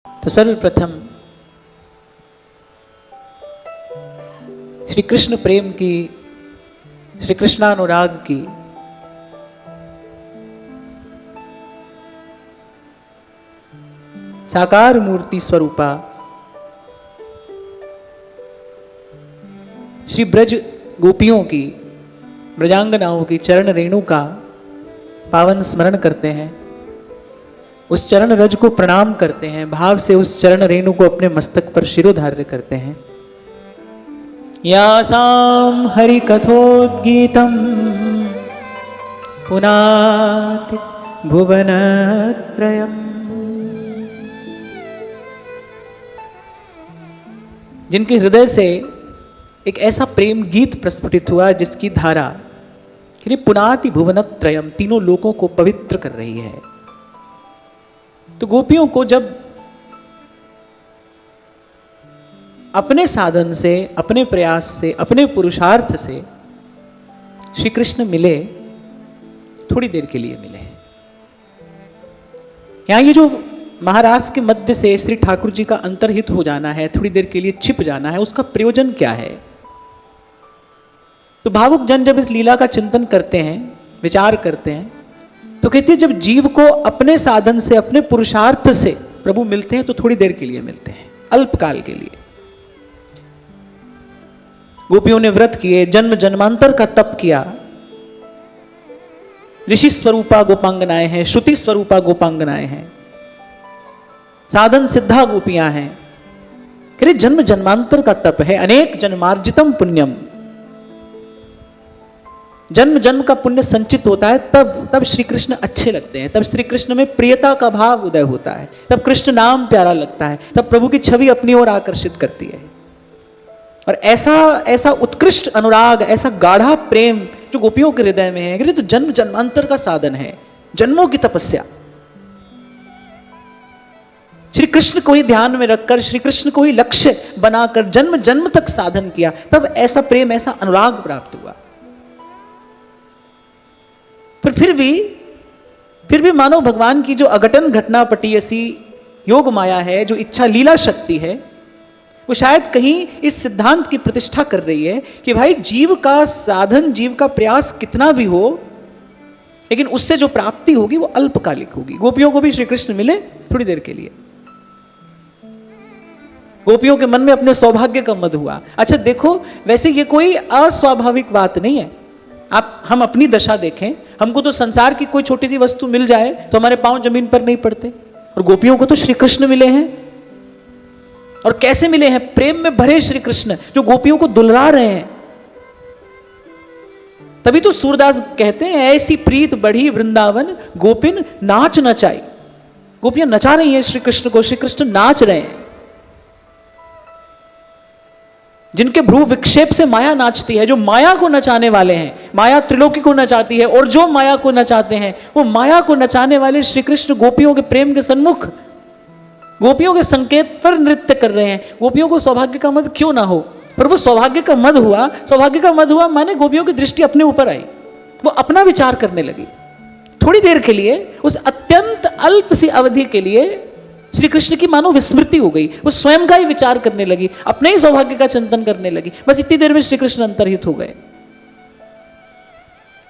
तो सर्वप्रथम श्री कृष्ण प्रेम की, श्री कृष्णानुराग की साकार मूर्ति स्वरूपा श्री ब्रज गोपियों की, ब्रजांगनाओं की चरण रेणु का पावन स्मरण करते हैं, उस चरण रज को प्रणाम करते हैं, भाव से उस चरण रेणु को अपने मस्तक पर शिरोधार्य करते हैं। यासाम हरि कथोद्गीतम पुनाति भुवनत्रयम्। जिनके हृदय से एक ऐसा प्रेम गीत प्रस्फुटित हुआ जिसकी धारा पुनाति भुवनत्रयम्, तीनों लोकों को पवित्र कर रही है। तो गोपियों को जब अपने साधन से, अपने प्रयास से, अपने पुरुषार्थ से श्री कृष्ण मिले, थोड़ी देर के लिए मिले। यहां ये जो महाराज के मध्य से श्री ठाकुर जी का अंतर्हित हो जाना है, थोड़ी देर के लिए छिप जाना है, उसका प्रयोजन क्या है? तो भावुक जन जब इस लीला का चिंतन करते हैं, विचार करते हैं, तो कहते हैं जब जीव को अपने साधन से, अपने पुरुषार्थ से प्रभु मिलते हैं तो थोड़ी देर के लिए मिलते हैं, अल्पकाल के लिए। गोपियों ने व्रत किए, जन्म जन्मांतर का तप किया, ऋषि स्वरूपा गोपांगनाएं हैं, श्रुति स्वरूपा गोपांगनाएं हैं, साधन सिद्धा गोपियां हैं। कह जन्म जन्मांतर का तप है, अनेक जन्मार्जितम पुण्यम। जन्म जन्म का पुण्य संचित होता है, तब श्री कृष्ण अच्छे लगते हैं, तब श्री कृष्ण में प्रियता का भाव उदय होता है, तब कृष्ण नाम प्यारा लगता है, तब प्रभु की छवि अपनी ओर आकर्षित करती है। और ऐसा उत्कृष्ट अनुराग, ऐसा गाढ़ा प्रेम जो गोपियों के हृदय में है, तो जन्म जन्मांतर का साधन है, जन्मों की तपस्या। श्री कृष्ण को ही ध्यान में रखकर, श्री कृष्ण को ही लक्ष्य बनाकर जन्म जन्म तक साधन किया, तब ऐसा प्रेम, ऐसा अनुराग प्राप्त हुआ। पर फिर भी मानो भगवान की जो अघटन घटना पटीयसी योग माया है, जो इच्छा लीला शक्ति है, वो शायद कहीं इस सिद्धांत की प्रतिष्ठा कर रही है कि भाई जीव का साधन, जीव का प्रयास कितना भी हो, लेकिन उससे जो प्राप्ति होगी वो अल्पकालिक होगी। गोपियों को भी श्री कृष्ण मिले थोड़ी देर के लिए। गोपियों के मन में अपने सौभाग्य का मद हुआ। अच्छा देखो, वैसे ये कोई अस्वाभाविक बात नहीं है। हम अपनी दशा देखें, हमको तो संसार की कोई छोटी सी वस्तु मिल जाए तो हमारे पांव जमीन पर नहीं पड़ते, और गोपियों को तो श्री कृष्ण मिले हैं। और कैसे मिले हैं? प्रेम में भरे श्री कृष्ण जो गोपियों को दुलरा रहे हैं। तभी तो सूरदास कहते हैं, ऐसी प्रीत बढ़ी वृंदावन गोपिन नाच नचाई। गोपियां नचा रही हैं श्री कृष्ण को, श्री कृष्ण नाच रहे हैं। जिनके भ्रू विक्षेप से माया नाचती है, जो माया को नचाने वाले हैं, माया त्रिलोकी को नचाती है, और जो माया को नचाते हैं वो माया को नचाने वाले श्री कृष्ण गोपियों के प्रेम के सन्मुख, गोपियों के संकेत पर नृत्य कर रहे हैं। गोपियों को सौभाग्य का मद क्यों ना हो? पर वो सौभाग्य का मद हुआ। सौभाग्य का मद हुआ माने गोपियों की दृष्टि अपने ऊपर आई, वो अपना विचार करने लगी। थोड़ी देर के लिए, उस अत्यंत अल्प सी अवधि के लिए श्री कृष्ण की मानो विस्मृति हो गई। वो स्वयं का ही विचार करने लगी, अपने ही सौभाग्य का चिंतन करने लगी। बस इतनी देर में श्री कृष्ण अंतर्हित हो गए।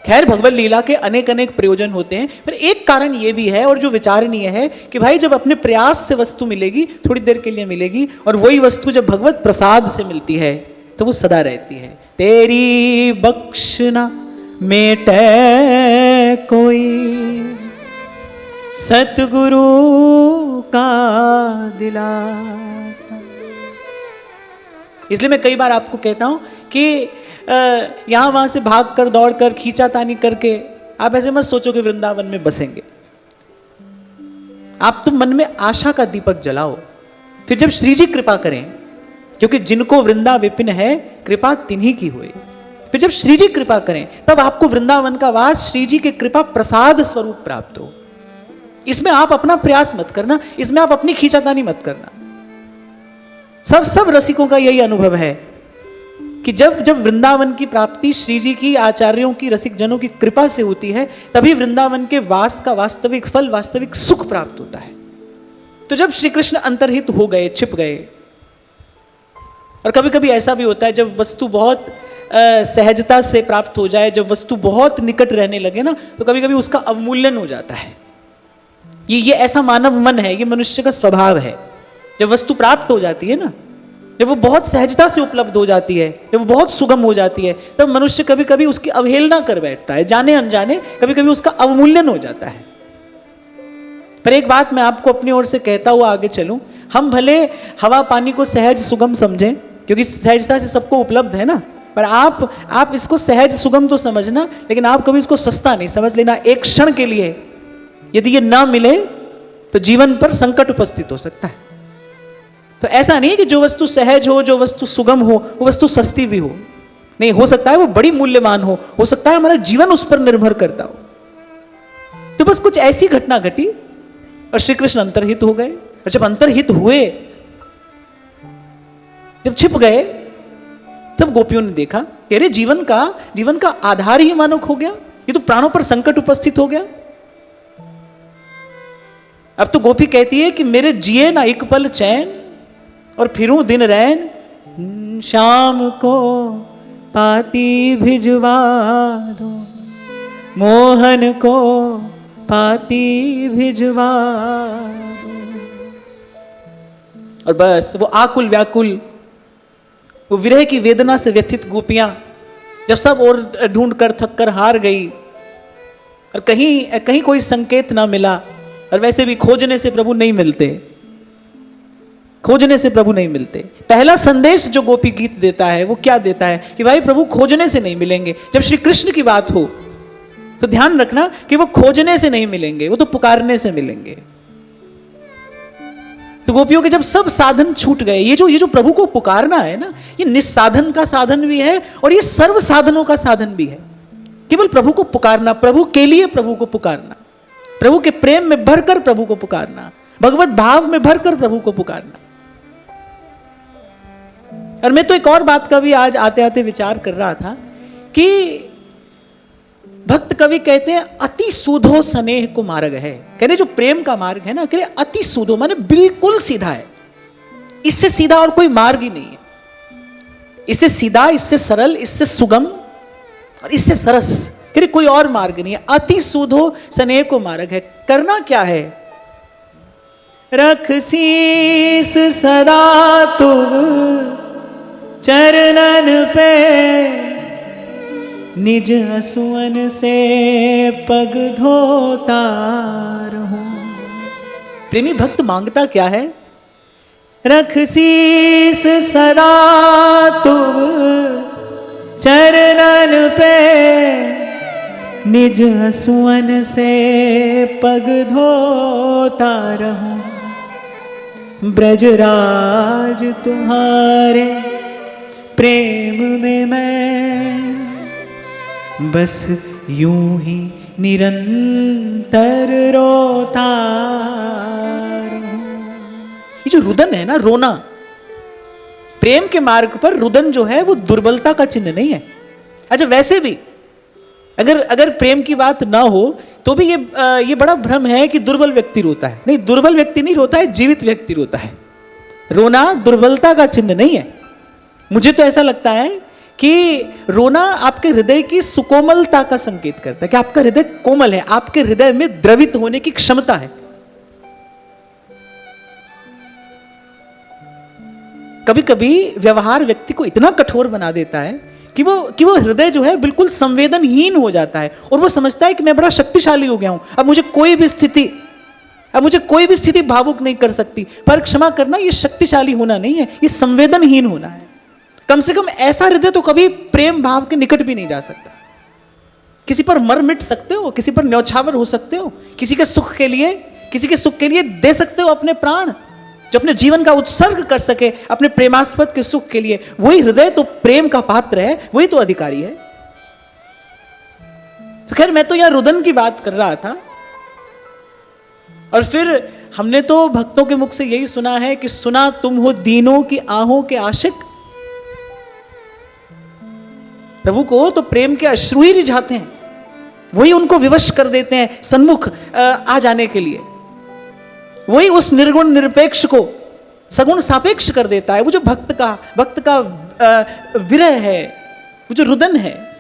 खैर, भगवत लीला के अनेक अनेक प्रयोजन होते हैं, पर एक कारण यह भी है और जो विचारणीय है कि भाई जब अपने प्रयास से वस्तु मिलेगी, थोड़ी देर के लिए मिलेगी, और वही वस्तु जब भगवत प्रसाद से मिलती है तो वो सदा रहती है। तेरी बख्शना मेटे कोई सतगुरु का दिलासा। इसलिए मैं कई बार आपको कहता हूं कि यहां वहां से भाग कर, दौड़ कर, खींचातानी करके आप ऐसे मत सोचो कि वृंदावन में बसेंगे। आप तो मन में आशा का दीपक जलाओ, फिर जब श्री जी कृपा करें, क्योंकि जिनको वृंदा विपिन है कृपा तिन्हीं की हुई, फिर जब श्री जी कृपा करें तब आपको वृंदावन का वास श्री जी के कृपा प्रसाद स्वरूप प्राप्त हो। इसमें आप अपना प्रयास मत करना, इसमें आप अपनी खींचातानी मत करना। सब रसिकों का यही अनुभव है कि जब वृंदावन की प्राप्ति श्री जी की, आचार्यों की, रसिक जनों की कृपा से होती है, तभी वृंदावन के वास का वास्तविक फल, वास्तविक सुख प्राप्त होता है। तो जब श्री कृष्ण अंतर्हित हो गए, छिप गए, और कभी कभी ऐसा भी होता है जब वस्तु बहुत सहजता से प्राप्त हो जाए, जब वस्तु बहुत निकट रहने लगे ना, तो कभी कभी उसका अवमूल्यन हो जाता है। ये ऐसा मानव मन है, ये मनुष्य का स्वभाव है। जब वस्तु प्राप्त हो जाती है ना, जब वो बहुत सहजता से उपलब्ध हो जाती है, जब वो बहुत सुगम हो जाती है, तब मनुष्य कभी कभी उसकी अवहेलना कर बैठता है, जाने अनजाने कभी कभी उसका अवमूल्यन हो जाता है। पर एक बात मैं आपको अपनी ओर से कहता हुआ आगे चलूं, हम भले हवा पानी को सहज सुगम समझें, क्योंकि सहजता से सबको उपलब्ध है ना, पर आप इसको सहज सुगम तो समझना, लेकिन आप कभी इसको सस्ता नहीं समझ लेना। एक क्षण के लिए यदि ये ना मिले तो जीवन पर संकट उपस्थित हो सकता है। तो ऐसा नहीं है कि जो वस्तु सहज हो, जो वस्तु सुगम हो, वो वस्तु सस्ती भी हो। नहीं, हो सकता है वो बड़ी मूल्यवान हो सकता है हमारा जीवन उस पर निर्भर करता हो। तो बस कुछ ऐसी घटना घटी और श्री कृष्ण अंतर्हित हो गए। और जब अंतर्हित हुए, जब छिप गए, तब गोपियों ने देखा कि अरे जीवन का आधार ही मानो खो गया, ये तो प्राणों पर संकट उपस्थित हो गया। अब तो गोपी कहती है कि मेरे जिए ना एक पल चैन, और फिरूं दिन रैन, शाम को पाती भिजवा दो, मोहन को पाती भिजवा दो। और बस वो आकुल व्याकुल, वो विरह की वेदना से व्यथित गोपियां जब सब और ढूंढ कर थक कर हार गई, और कहीं कोई संकेत ना मिला, और वैसे भी खोजने से प्रभु नहीं मिलते, खोजने से प्रभु नहीं मिलते। पहला संदेश जो गोपी गीत देता है वो क्या देता है कि भाई प्रभु खोजने से नहीं मिलेंगे। जब श्री कृष्ण की बात हो तो ध्यान रखना कि वो खोजने से नहीं मिलेंगे, वो तो पुकारने से मिलेंगे। तो गोपियों के जब सब साधन छूट गए, ये जो प्रभु को पुकारना है ना, ये निस्साधन का साधन भी है और ये सर्व साधनों का साधन भी है। केवल प्रभु को पुकारना, प्रभु के लिए प्रभु को पुकारना, प्रभु के प्रेम में भरकर प्रभु को पुकारना, भगवत भाव में भरकर प्रभु को पुकारना। और मैं तो एक और बात का भी आज आते आते विचार कर रहा था कि भक्त कवि कहते हैं अति सूधो स्नेह को मार्ग है। कह रहे जो प्रेम का मार्ग है ना, कह रहे अति सूधो माने बिल्कुल सीधा है, इससे सीधा और कोई मार्ग ही नहीं है। इससे सीधा, इससे सरल, इससे सुगम और इससे सरस, कह रहे कोई और मार्ग नहीं है। अति सूधो स्नेह को मार्ग है। करना क्या है? रख शीस सदा तुम चरणन पे, निज हसुअन से पग धोता रहूं। प्रेमी भक्त मांगता क्या है? रख शीस सदा तुम चरणन पे, निज हसुअन से पग धोता रहूं। ब्रजराज तुम्हारे प्रेम में मैं बस यूं ही निरंतर रोता रहूं। ये जो रुदन है ना, रोना, प्रेम के मार्ग पर रुदन जो है वो दुर्बलता का चिन्ह नहीं है। अच्छा, वैसे भी अगर प्रेम की बात ना हो तो भी ये बड़ा भ्रम है कि दुर्बल व्यक्ति रोता है। नहीं, दुर्बल व्यक्ति नहीं रोता है, जीवित व्यक्ति रोता है। रोना दुर्बलता का चिन्ह नहीं है। मुझे तो ऐसा लगता है कि रोना आपके हृदय की सुकोमलता का संकेत करता है कि आपका हृदय कोमल है, आपके हृदय में द्रवित होने की क्षमता है। कभी कभी व्यवहार व्यक्ति को इतना कठोर बना देता है कि वो हृदय जो है बिल्कुल संवेदनहीन हो जाता है और वो समझता है कि मैं बड़ा शक्तिशाली हो गया हूं, अब मुझे कोई भी स्थिति भावुक नहीं कर सकती। पर क्षमा करना, ये शक्तिशाली होना नहीं है, ये संवेदनहीन होना है। कम से कम ऐसा हृदय तो कभी प्रेम भाव के निकट भी नहीं जा सकता। किसी पर मर मिट सकते हो, किसी पर न्यौछावर हो सकते हो, किसी के सुख के लिए दे सकते हो अपने प्राण, जो अपने जीवन का उत्सर्ग कर सके अपने प्रेमास्पद के सुख के लिए। वही हृदय तो प्रेम का पात्र है, वही तो अधिकारी है। तो खैर, मैं तो यहां रुदन की बात कर रहा था। और फिर हमने तो भक्तों के मुख से यही सुना है कि सुना तुम हो दीनों की आहों के आशिक। प्रभु को तो प्रेम के अश्रु ही रिझाते हैं, वही उनको विवश कर देते हैं सन्मुख आ जाने के लिए। वही उस निर्गुण निरपेक्ष को सगुण सापेक्ष कर देता है। वो जो भक्त का विरह है, वो जो रुदन है।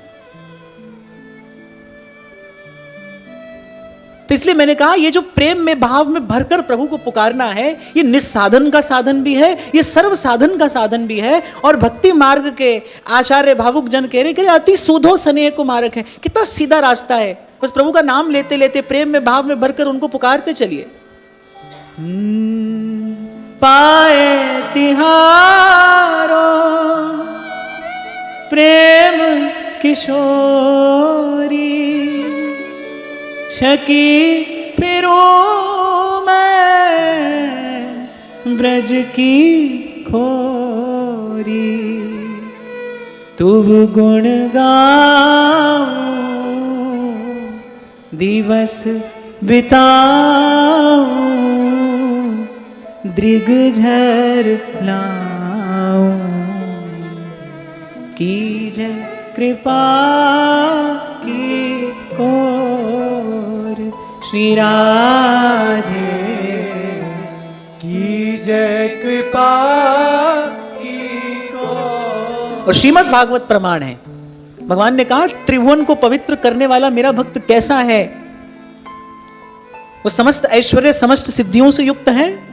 तो इसलिए मैंने कहा ये जो प्रेम में भाव में भरकर प्रभु को पुकारना है, ये निस्साधन का साधन भी है, ये सर्व साधन का साधन भी है। और भक्ति मार्ग के आचार्य भावुक जन कह रहे अति सुधो स्नेह को मार्ग है। कितना सीधा रास्ता है, बस प्रभु का नाम लेते लेते प्रेम में भाव में भरकर उनको पुकारते चलिए। पाए तिहारो प्रेम किशोरी, छकी फिरो मैं ब्रज की खोरी, तुम गुण गाऊं दिवस बिताऊं, दृगझर लाऊं, कीजय कृपा की ओर श्री राधे, कीजय कृपा की ओर। और श्रीमद् भागवत प्रमाण है, भगवान ने कहा त्रिभुवन को पवित्र करने वाला मेरा भक्त कैसा है, वो समस्त ऐश्वर्य समस्त सिद्धियों से युक्त है,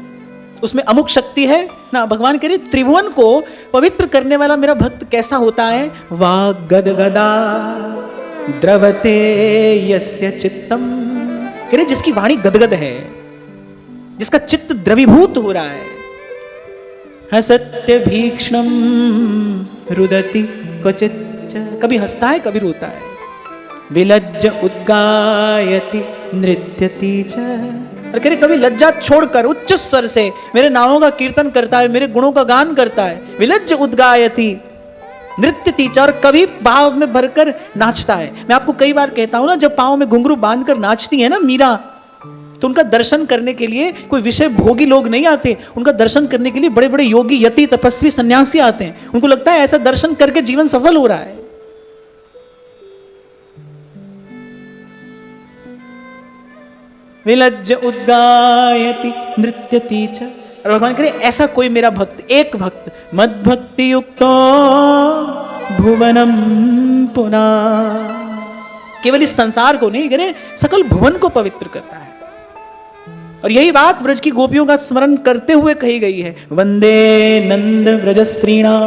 उसमें अमुक शक्ति है ना। भगवान कह रहे त्रिभुवन को पवित्र करने वाला मेरा भक्त कैसा होता है। वाग गदगदा द्रवते यस्य चित्तम, कह रहे जिसकी वाणी गदगद है, जिसका चित्त द्रवीभूत हो रहा है। हसत्य भीक्षणम रुदति क्वचित्, कभी हंसता है कभी रोता है। विलज्ज उद्गायति नृत्यति च, और कह रहे कभी लज्जा छोड़कर उच्च स्वर से मेरे नामों का कीर्तन करता है, मेरे गुणों का गान करता है। विलज्ज उद्गायति नृत्यति च, और कभी भाव में भरकर नाचता है। मैं आपको कई बार कहता हूं ना, जब पांव में घुंघरू बांधकर नाचती है ना मीरा, तो उनका दर्शन करने के लिए कोई विषय भोगी लोग नहीं आते, उनका दर्शन करने के लिए बड़े बड़े योगी यति तपस्वी सन्यासी आते हैं। उनको लगता है ऐसा दर्शन करके जीवन सफल हो रहा है। विलज्ज उद्गायति नृत्यति च, और भगवान करे ऐसा कोई मेरा भक्त, एक भक्त मद भक्ति युक्तो भुवनम पुनः, केवल इस संसार को नहीं करे सकल भुवन को पवित्र करता है। और यही बात ब्रज की गोपियों का स्मरण करते हुए कही गई है। वंदे नंद ब्रजश्रीणा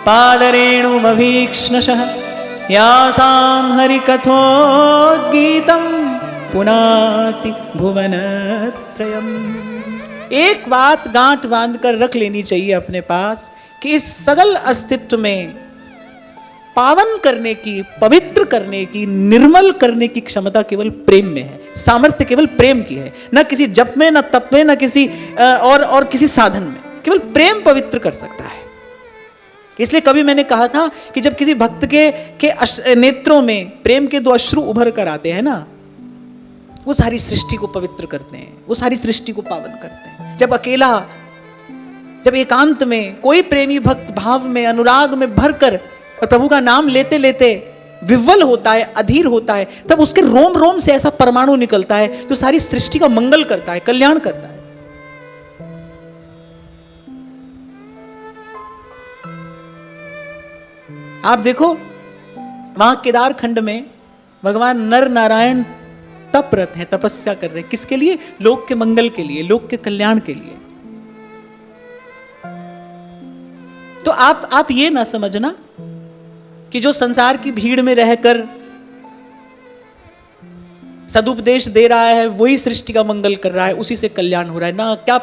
पादरेणुमभीक्ष्णशः, यासां हरिकथोद्गीतम् पुनाति भुवनत्रयम्। एक बात गांठ बांध कर रख लेनी चाहिए अपने पास कि इस सगल अस्तित्व में पावन करने की, पवित्र करने की, निर्मल करने की क्षमता केवल प्रेम में है, सामर्थ्य केवल प्रेम की है, न किसी जप में, न तप में, न किसी और किसी साधन में। केवल प्रेम पवित्र कर सकता है। इसलिए कभी मैंने कहा था कि जब किसी भक्त के नेत्रों में प्रेम के दो अश्रु उभर कर आते हैं ना, वो सारी सृष्टि को पवित्र करते हैं, वो सारी सृष्टि को पावन करते हैं। जब अकेला, जब एकांत में कोई प्रेमी भक्त भाव में, अनुराग में भरकर और प्रभु का नाम लेते लेते विह्वल होता है, अधीर होता है, तब उसके रोम रोम से ऐसा परमाणु निकलता है जो सारी सृष्टि का मंगल करता है, कल्याण करता है। आप देखो वहां केदार खंड में भगवान नर नारायण तपरत हैं, तपस्या कर रहे हैं। किसके लिए? लोक के मंगल के लिए, लोक के कल्याण के लिए। तो आप ये ना समझना कि जो संसार की भीड़ में रहकर सदुपदेश दे रहा है वही सृष्टि का मंगल कर रहा है, उसी से कल्याण हो रहा है ना। क्या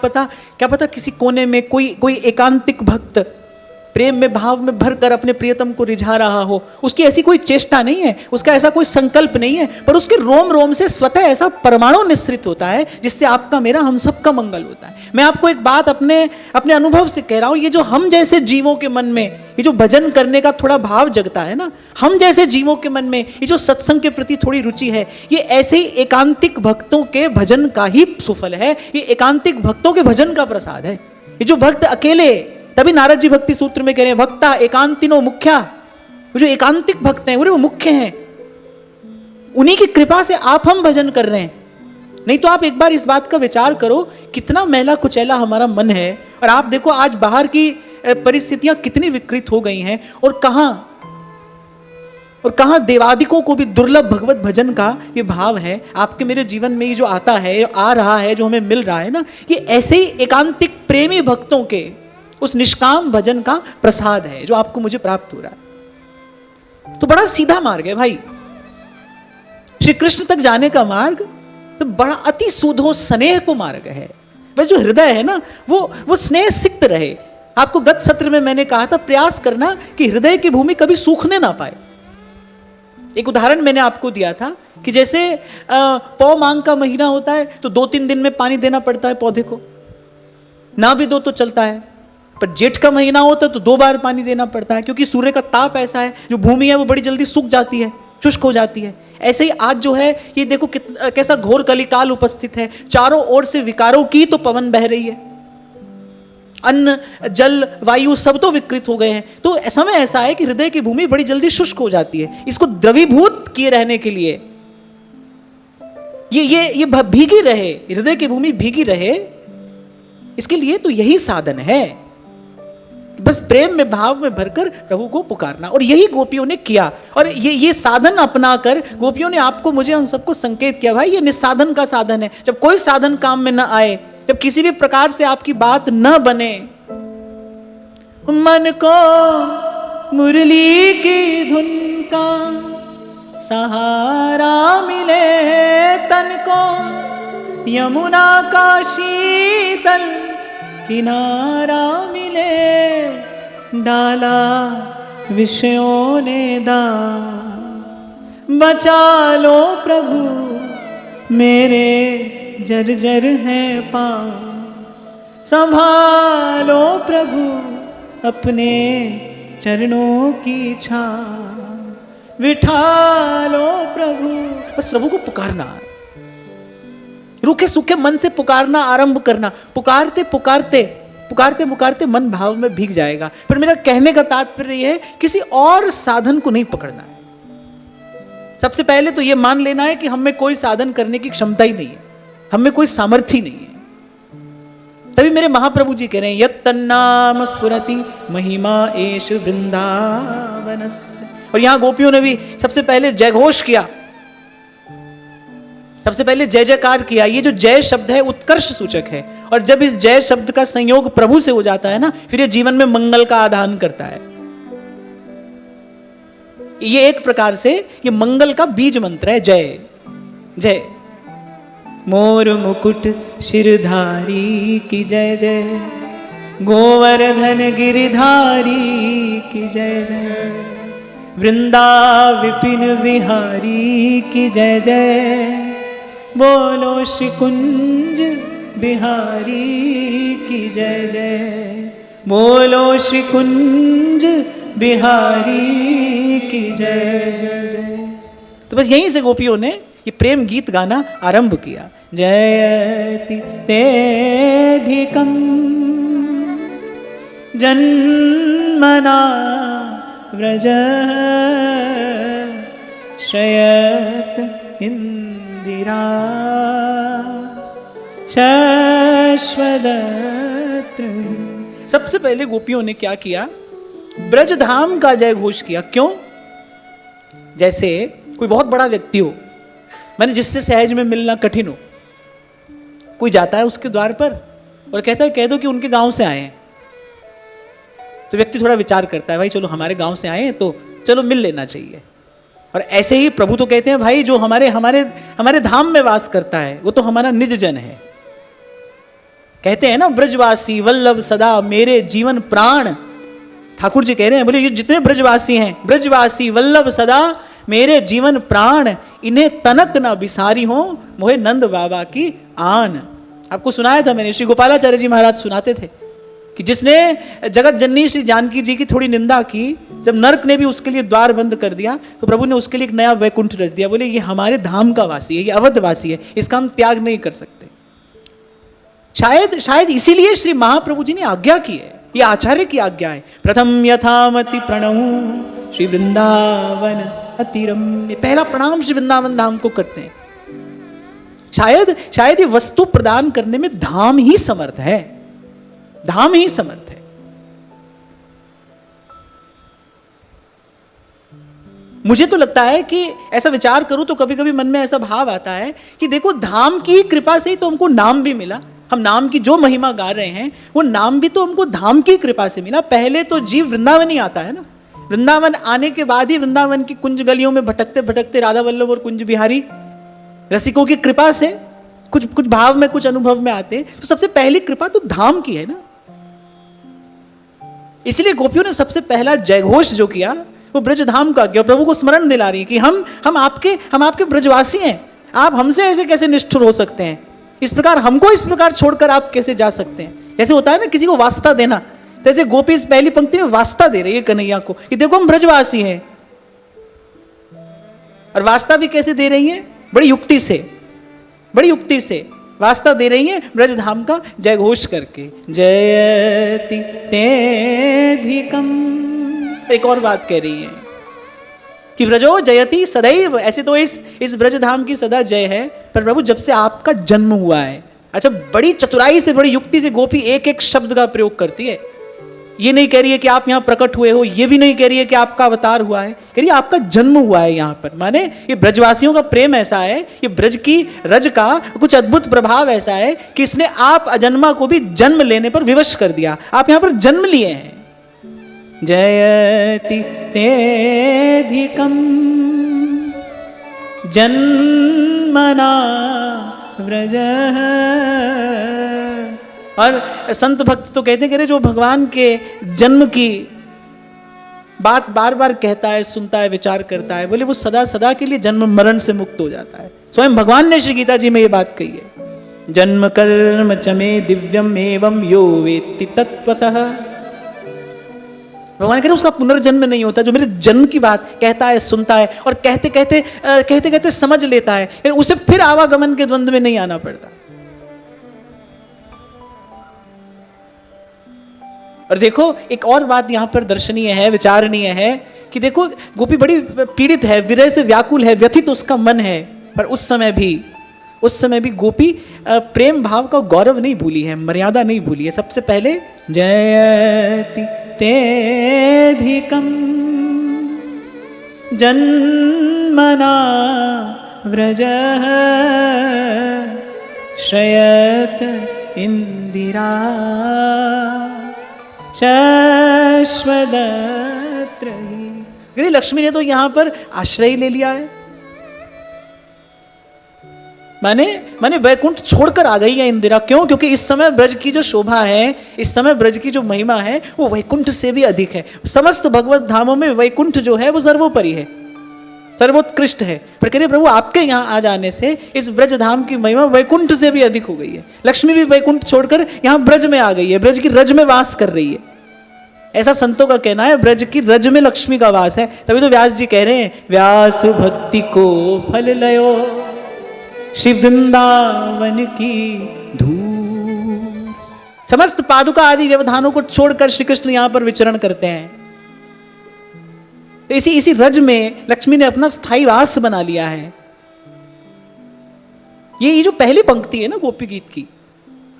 पता किसी कोने में कोई एकांतिक भक्त प्रेम में भाव में भरकर अपने प्रियतम को रिझा रहा हो। उसकी ऐसी कोई चेष्टा नहीं है, उसका ऐसा कोई संकल्प नहीं है, पर उसके रोम रोम से स्वतः ऐसा परमाणु निस्सृत होता है जिससे आपका मेरा हम सबका मंगल होता है। मैं आपको एक बात अपने अनुभव से कह रहा हूं, ये जो हम जैसे जीवों के मन में ये जो भजन करने का थोड़ा भाव जगता है ना, हम जैसे जीवों के मन में ये जो सत्संग के प्रति थोड़ी रुचि है, ये ऐसे ही एकांतिक भक्तों के भजन का ही सुफल है। ये एकांतिक भक्तों के भजन का प्रसाद है। ये जो भक्त अकेले, तभी नारद जी भक्ति सूत्र में कह रहे हैं भक्ता एकांतिनो मुख्या, वो जो एकांतिक भक्त हैं वो मुख्य हैं। उन्हीं की कृपा से आप हम भजन कर रहे हैं। नहीं तो आप एक बार इस बात का विचार करो, कितना मैला कुचैला हमारा मन है। और आप देखो आज बाहर की परिस्थितियां कितनी विकृत हो गई हैं, और कहां देवादिकों को भी दुर्लभ भगवत भजन का ये भाव है। आपके मेरे जीवन में ये जो आता है, आ रहा है, जो हमें मिल रहा है ना, ये ऐसे ही एकांतिक प्रेमी भक्तों के उस निष्काम भजन का प्रसाद है जो आपको मुझे प्राप्त हो रहा है। तो बड़ा सीधा मार्ग है भाई, श्री कृष्ण तक जाने का मार्ग तो बड़ा अति सुधो स्नेह को मार्ग है। बस जो हृदय है ना, वो स्नेह सिक्त रहे। आपको गत सत्र में मैंने कहा था, प्रयास करना कि हृदय की भूमि कभी सूखने ना पाए। एक उदाहरण मैंने आपको दिया था कि जैसे पौ मांग का महीना होता है तो 2-3 दिन में पानी देना पड़ता है पौधे को, ना भी दो तो चलता है। पर जेठ का महीना होता है तो 2 बार पानी देना पड़ता है, क्योंकि सूर्य का ताप ऐसा है, जो भूमि है वो बड़ी जल्दी सूख जाती है, शुष्क हो जाती है। ऐसे ही आज जो है ये देखो कैसा घोर कलिकाल उपस्थित है। चारों ओर से विकारों की तो पवन बह रही है, अन्न जल वायु सब तो विकृत हो गए हैं। तो समय ऐसा है कि हृदय की भूमि बड़ी जल्दी शुष्क हो जाती है। इसको द्रवीभूत किए रहने के लिए ये भीगी रहे, हृदय की भूमि भीगी रहे, इसके लिए तो यही साधन है, बस प्रेम में भाव में भरकर प्रभु को पुकारना। और यही गोपियों ने किया, और ये साधन अपनाकर गोपियों ने आपको मुझे हम सबको संकेत किया, भाई ये निस्साधन का साधन है। जब कोई साधन काम में न आए, जब किसी भी प्रकार से आपकी बात न बने, मन को मुरली की धुन का सहारा मिले, तन को यमुना का शीतल किनारा मिले, डाला विषयों ने बचा लो प्रभु मेरे जर्जर है पांव, संभालो प्रभु अपने चरणों की छाँव, बिठालो प्रभु। बस प्रभु को पुकारना, रूखे सूखे मन से पुकारना आरंभ करना। पुकारते पुकारते पुकारते पुकारते मन भाव में भीग जाएगा। पर मेरा कहने का तात्पर्य यह है, किसी और साधन को नहीं पकड़ना है। सबसे पहले तो यह मान लेना है कि हम में कोई साधन करने की क्षमता ही नहीं है, हम में कोई सामर्थ्य नहीं है। तभी मेरे महाप्रभु जी कह रहे हैं, यत् तन्नाम स्फुरति महिमा एष वृंदावनस्य। और यहां गोपियों ने भी सबसे पहले जय घोष किया, सबसे पहले जय जयकार किया। ये जो जय शब्द है उत्कर्ष सूचक है, और जब इस जय शब्द का संयोग प्रभु से हो जाता है ना, फिर ये जीवन में मंगल का आधान करता है। ये एक प्रकार से ये मंगल का बीज मंत्र है, जय जय। मोर मुकुट शिरधारी की जय जय, गोवर्धन गिरिधारी की जय जय, वृंदा विपिन विहारी की जय जय, बोलो श्री कुंज बिहारी की जय जय, बोलो श्री कुंज बिहारी की जय जय। तो बस यहीं से गोपियों ने ये प्रेम गीत गाना आरंभ किया। जयति तेधिकं जन्मना व्रज श्रयत इंदिरा शाश्वत। सबसे पहले गोपियों ने क्या किया, ब्रज धाम का जय घोष किया। क्यों? जैसे कोई बहुत बड़ा व्यक्ति हो, मैंने जिससे सहज में मिलना कठिन हो, कोई जाता है उसके द्वार पर और कहता है कह दो कि उनके गांव से आए हैं। तो व्यक्ति थोड़ा विचार करता है, भाई चलो हमारे गांव से आए हैं तो चलो मिल लेना चाहिए। और ऐसे ही प्रभु तो कहते हैं, भाई जो हमारे हमारे हमारे धाम में वास करता है वो तो हमारा निज जन है। कहते हैं ना, ब्रजवासी वल्लभ सदा मेरे जीवन प्राण। ठाकुर जी कह रहे हैं, बोले ये जितने ब्रजवासी हैं, ब्रजवासी वल्लभ सदा मेरे जीवन प्राण, इन्हें तनक न बिसारी हो मोहे नंद बाबा की आन। आपको सुनाया था मैंने, श्री गोपालाचार्य जी महाराज सुनाते थे कि जिसने जगत जननी श्री जानकी जी की थोड़ी निंदा की, जब नरक ने भी उसके लिए द्वार बंद कर दिया तो प्रभु ने उसके लिए एक नया वैकुंठ रच दिया। बोले ये हमारे धाम का वासी है, ये अवध वासी है, इसका हम त्याग नहीं कर सकते। शायद इसीलिए श्री महाप्रभु जी ने आज्ञा की है, ये आचार्य की आज्ञा है। प्रथम यथामति प्रणव श्री वृंदावन अतिरम्य। पहला प्रणाम श्री वृंदावन धाम को करते हैं। शायद शायद ये वस्तु प्रदान करने में धाम ही समर्थ है, धाम ही समर्थ है। मुझे तो लगता है कि ऐसा विचार करूं तो कभी कभी मन में ऐसा भाव आता है कि देखो, धाम की कृपा से ही तो हमको नाम भी मिला। हम नाम की जो महिमा गा रहे हैं वो नाम भी तो हमको धाम की कृपा से मिला। पहले तो जीव वृंदावन ही आता है ना, वृंदावन आने के बाद ही वृंदावन की कुंज गलियों में भटकते भटकते राधा वल्लभ और कुंज बिहारी रसिकों की कृपा से कुछ कुछ भाव में, कुछ अनुभव में आते। तो सबसे पहली कृपा तो धाम की है ना। इसलिए गोपियों ने सबसे पहला जयघोष जो किया वो ब्रज धाम का किया। प्रभु को स्मरण दिला रही है कि हम आपके ब्रजवासी हैं, आप हमसे ऐसे कैसे निष्ठुर हो सकते हैं, इस प्रकार हमको इस प्रकार छोड़कर आप कैसे जा सकते हैं। जैसे होता है ना किसी को वास्ता देना, तो ऐसे गोपी इस पहली पंक्ति में वास्ता दे रही है कन्हैया को कि देखो हम ब्रजवासी हैं। और वास्ता भी कैसे दे रही है, बड़ी युक्ति से, बड़ी युक्ति से वास्ता दे रही है ब्रज धाम का जय घोष करके। जयति तेधिकम, एक और बात कह रही है कि ब्रजो जयति सदैव। ऐसे तो इस ब्रज धाम की सदा जय है, पर प्रभु जब से आपका जन्म हुआ है, अच्छा बड़ी चतुराई से, बड़ी युक्ति से गोपी एक एक शब्द का प्रयोग करती है। ये नहीं कह रही है कि आप यहां प्रकट हुए हो, ये भी नहीं कह रही है कि आपका अवतार हुआ है, कह रही है आपका जन्म हुआ है यहां पर। माने ये ब्रजवासियों का प्रेम ऐसा है, ये ब्रज की रज का कुछ अद्भुत प्रभाव ऐसा है कि इसने आप अजन्मा को भी जन्म लेने पर विवश कर दिया। आप यहां पर जन्म लिए हैं। जयति तेधिकम जन्मना व्रजः। और संत भक्त तो कहते हैं जो भगवान के जन्म की बात बार बार कहता है, सुनता है, विचार करता है, बोले वो सदा सदा के लिए जन्म मरण से मुक्त हो जाता है। स्वयं भगवान ने श्री गीता जी में ये बात कही है, जन्म कर्म च मे दिव्यम एवं यो वेत्ति तत्त्वतः। भगवान कह रहे उसका पुनर्जन्म नहीं होता, जो मेरे जन्म की बात कहता है, सुनता है और कहते कहते समझ लेता है, उसे फिर आवागमन के द्वंद्व में नहीं आना पड़ता। और देखो एक और बात यहां पर दर्शनीय है, विचारणीय है कि देखो गोपी बड़ी पीड़ित है, विरह से व्याकुल है, व्यथित उसका मन है, पर उस समय भी गोपी प्रेम भाव का गौरव नहीं भूली है, मर्यादा नहीं भूली है। सबसे पहले जयति तेधिकम जन्मना व्रजः श्रयत इंदिरा शाश्वतत्रयी। लक्ष्मी ने तो यहां पर आश्रय ले लिया है, माने वैकुंठ छोड़कर आ गई है इंदिरा। क्यों? क्योंकि इस समय ब्रज की जो शोभा है, इस समय ब्रज की जो महिमा है वो वैकुंठ से भी अधिक है। समस्त भगवत धामों में वैकुंठ जो है वो सर्वोपरि है, सर्वोत्कृष्ट है। पर कह रहे प्रभु आपके यहाँ आ जाने से इस ब्रज धाम की महिमा वैकुंठ से भी अधिक हो गई है। लक्ष्मी भी वैकुंठ छोड़कर यहाँ ब्रज में आ गई है, ब्रज की रज में वास कर रही है। ऐसा संतों का कहना है, ब्रज की रज में लक्ष्मी का वास है। तभी तो व्यास जी कह रहे हैं, व्यास भक्ति को फल लयो श्री वृंदावन की धूल। समस्त पादुका आदि व्यवधानों को छोड़कर श्री कृष्ण यहां पर विचरण करते हैं। तो इसी रज में लक्ष्मी ने अपना स्थायी वास बना लिया है। ये जो पहली पंक्ति है ना गोपी गीत की,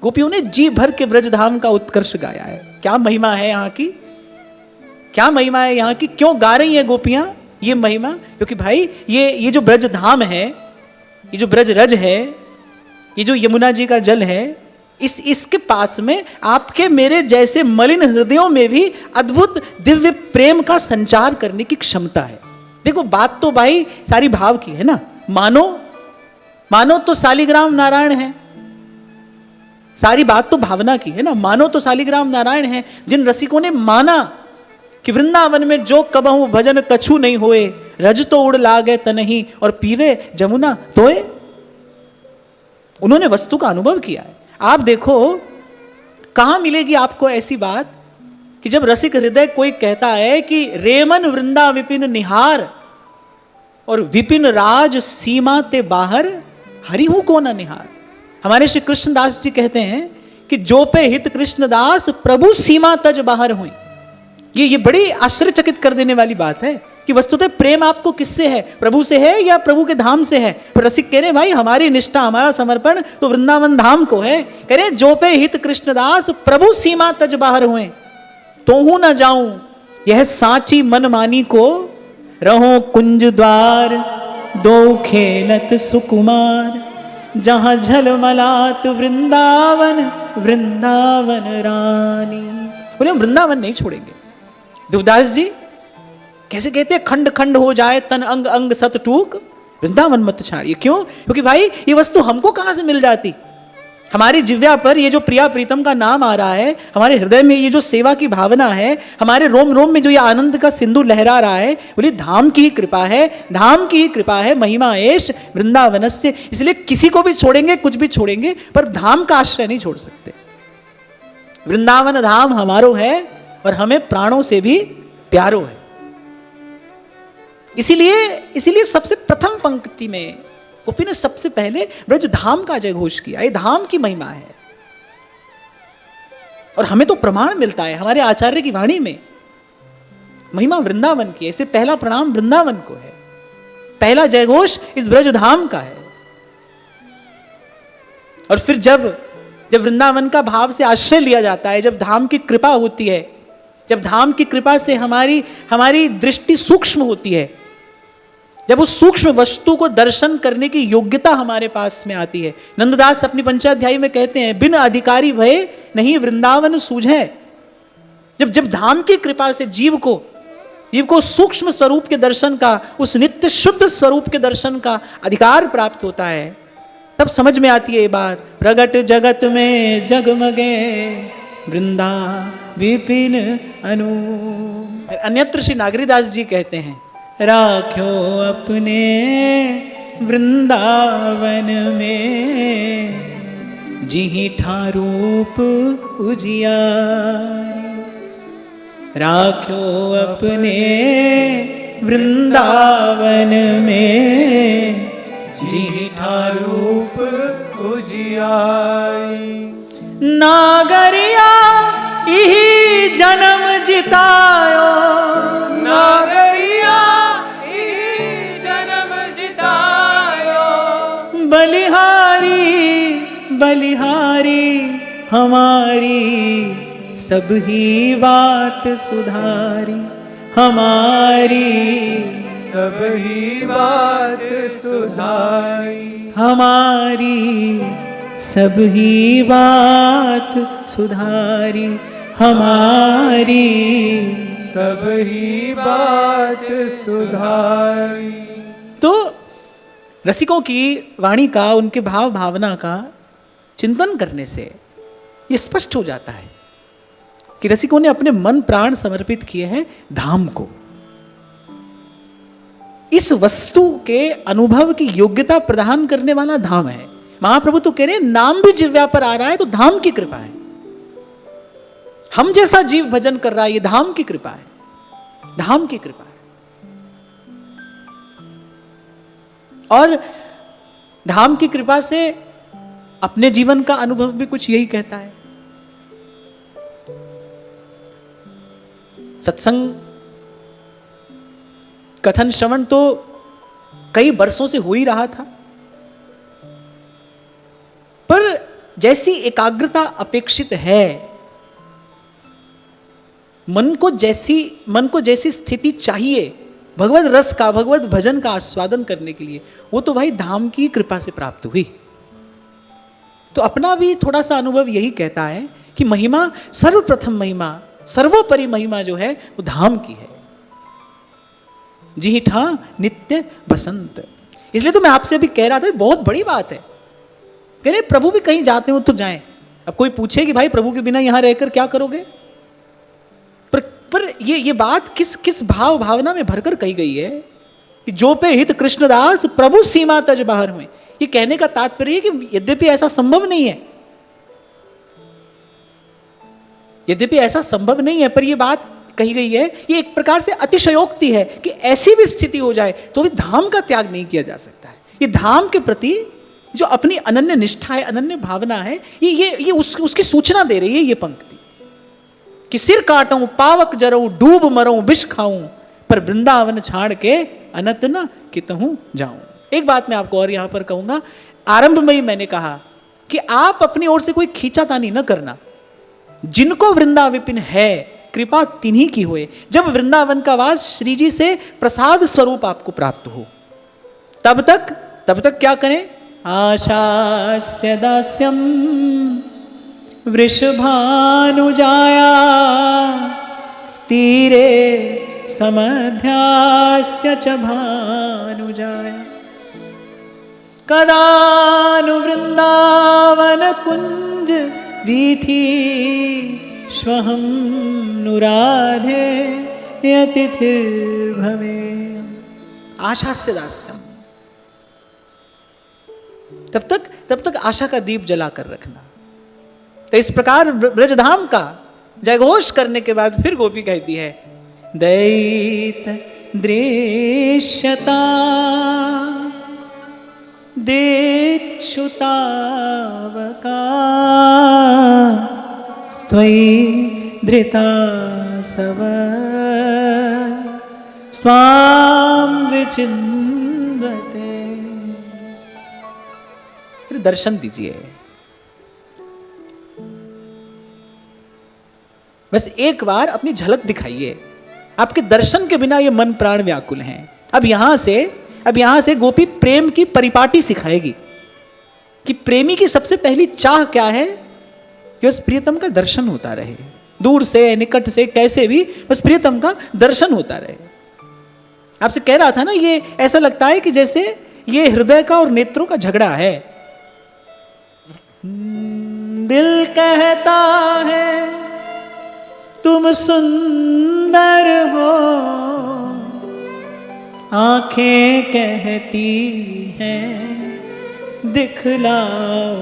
गोपियों ने जी भर के ब्रज धाम का उत्कर्ष गाया है। क्या महिमा है यहाँ की, क्या महिमा है यहाँ की, क्यों गा रही है गोपियां ये महिमा? क्योंकि भाई ये जो ब्रज धाम है, ये जो ब्रज रज है, ये जो यमुना जी का जल है, इसके पास में आपके मेरे जैसे मलिन हृदयों में भी अद्भुत दिव्य प्रेम का संचार करने की क्षमता है। देखो बात तो भाई सारी भाव की है ना। मानो तो शालिग्राम नारायण है, सारी बात तो भावना की है ना। मानो तो शालिग्राम नारायण है, जिन रसिकों ने माना कि वृंदावन में जो कबहू भजन कछु नहीं होए, रज तो उड़ लागे तनहि और पीवे जमुना तोए, उन्होंने वस्तु का अनुभव किया है। आप देखो कहां मिलेगी आपको ऐसी बात कि जब रसिक हृदय कोई कहता है कि रेमन वृंदा विपिन निहार और विपिन राज सीमा ते बाहर हरिहु को न निहार। हमारे श्री कृष्णदास जी कहते हैं कि जो पे हित कृष्णदास प्रभु सीमा तज बाहर हुई। ये बड़ी आश्चर्यचकित कर देने वाली बात है कि वस्तुतः प्रेम आपको किससे है, प्रभु से है या प्रभु के धाम से है। पर रसिक कह रहे भाई हमारी निष्ठा, हमारा समर्पण तो वृंदावन धाम को है। कह रहे जो पे हित कृष्णदास प्रभु सीमा तज बाहर हुए, तो हूं न जाऊं यह साची मन मानी को, रहो कुंज द्वार दो खेलत सुकुमार, जहां झलमलात वृंदावन वृंदावन रानी। बोले हम वृंदावन नहीं छोड़ेंगे। देवदास जी कैसे कहते हैं, खंड खंड हो जाए तन अंग अंग सत टूक, वृंदावन मत छाड़िए। क्यों? क्योंकि भाई ये वस्तु हमको कहां से मिल जाती। हमारी जिव्या पर ये जो प्रिया प्रीतम का नाम आ रहा है, हमारे हृदय में ये जो सेवा की भावना है, हमारे रोम रोम में जो ये आनंद का सिंधु लहरा रहा है, बोले धाम की ही कृपा है, धाम की ही कृपा है। महिमा एश वृंदावन से। इसलिए किसी को भी छोड़ेंगे, कुछ भी छोड़ेंगे, पर धाम का आश्रय नहीं छोड़ सकते। वृंदावन धाम हमारो है और हमें प्राणों से भी प्यारो है। इसीलिए सबसे प्रथम पंक्ति में गोपी ने सबसे पहले ब्रज धाम का जय घोष किया। ये धाम की महिमा है और हमें तो प्रमाण मिलता है हमारे आचार्य की वाणी में, महिमा वृंदावन की है। इसे पहला प्रणाम वृंदावन को है, पहला जय घोष इस ब्रज धाम का है। और फिर जब वृंदावन का भाव से आश्रय लिया जाता है, जब धाम की कृपा होती है, जब धाम की कृपा से हमारी दृष्टि सूक्ष्म होती है, जब उस सूक्ष्म वस्तु को दर्शन करने की योग्यता हमारे पास में आती है। नंददास अपनी पंचाध्यायी में कहते हैं, बिन अधिकारी भय नहीं वृंदावन सूझे। जब धाम की कृपा से जीव को सूक्ष्म स्वरूप के दर्शन का, उस नित्य शुद्ध स्वरूप के दर्शन का अधिकार प्राप्त होता है, तब समझ में आती है ये बात, प्रगट जगत में जगमगे वृंदा विपिन अनु। अन्यत्र श्री नागरीदास जी कहते हैं, राख्यो अपने वृंदावन में जिहि ठारूप उजियारी, राख्यो अपने वृंदावन में जिहि ठारूप उजियारी। नागरिया इही जन्म जितायो, नागरिया इही जन्म जितायो, बलिहारी बलिहारी हमारी सब ही बात सुधारी, हमारी सब ही बात सुधारी, हमारी सब ही बात सुधारी, हमारी सब ही बात सुधारी। तो रसिकों की वाणी का, उनके भाव भावना का चिंतन करने से ये स्पष्ट हो जाता है कि रसिकों ने अपने मन प्राण समर्पित किए हैं धाम को। इस वस्तु के अनुभव की योग्यता प्रदान करने वाला धाम है। महाप्रभु तो कह रहे हैं नाम भी जिव्या पर आ रहा है तो धाम की कृपा है। हम जैसा जीव भजन कर रहा है, ये धाम की कृपा है, धाम की कृपा है। और धाम की कृपा से अपने जीवन का अनुभव भी कुछ यही कहता है। सत्संग कथन श्रवण तो कई वर्षों से हो ही रहा था, पर जैसी एकाग्रता अपेक्षित है, मन को जैसी स्थिति चाहिए भगवत रस का, भगवत भजन का आस्वादन करने के लिए, वो तो भाई धाम की कृपा से प्राप्त हुई। तो अपना भी थोड़ा सा अनुभव यही कहता है कि महिमा, सर्वप्रथम महिमा, सर्वोपरि महिमा जो है वो धाम की है। जी ठा नित्य बसंत। इसलिए तो मैं आपसे भी कह रहा था, बहुत बड़ी बात है। कह रहे प्रभु भी कहीं जाते हो तो जाएं। अब कोई पूछे कि भाई प्रभु के बिना यहां रहकर क्या करोगे, पर ये बात किस भाव भावना में भरकर कही गई है कि जो पे हित कृष्णदास प्रभु सीमा तज बाहर हुए। ये कहने का तात्पर्य है कि यद्यपि ऐसा संभव नहीं है, यद्यपि ऐसा संभव नहीं है, पर यह बात कही गई है, ये एक प्रकार से अतिशयोक्ति है कि ऐसी भी स्थिति हो जाए तो भी धाम का त्याग नहीं किया जा सकता है। ये धाम के प्रति जो अपनी अनन्य निष्ठा है, अनन्य भावना है, ये उसकी सूचना दे रही है ये पंक्ति कि सिर काटूं, पावक जरूं, डूब मरूं, विष खाऊं, पर वृंदावन छाड़ के अनत न कितहूं जाऊं। एक बात मैं आपको और यहां पर कहूंगा, आरंभ में ही मैंने कहा कि आप अपनी ओर से कोई खींचातानी न करना। जिनको वृंदा विपिन है कृपा तिन्हीं की होए। जब वृंदावन का वास श्री जी से प्रसाद स्वरूप आपको प्राप्त हो, तब तक क्या करें? आशास्य दास्यम वृषभानुजाया स्थिरे समध्यास्य च भानुजाया कदानु वृंदावन कुंज वीथि श्वहं नुराधे यतिथिर्भवे। आशास्य दास्यम, तब तक आशा का दीप जला कर रखना। तो इस प्रकार ब्रजधाम का जयघोष करने के बाद फिर गोपी कहती है, दैत दृश्यता दीक्षुतावका स्त्वयि धृता सव स्वाम विचिन्वते। फिर दर्शन दीजिए। बस एक बार अपनी झलक दिखाइए। आपके दर्शन के बिना ये मन प्राण व्याकुल हैं। अब यहां से गोपी प्रेम की परिपाटी सिखाएगी कि प्रेमी की सबसे पहली चाह क्या है, कि उस प्रियतम का दर्शन होता रहे, दूर से निकट से कैसे भी बस प्रियतम का दर्शन होता रहे। आपसे कह रहा था ना, ये ऐसा लगता है कि जैसे ये हृदय का और नेत्रों का झगड़ा है। दिल कहता है तुम सुंदर हो, आंखें कहती हैं दिखलाओ।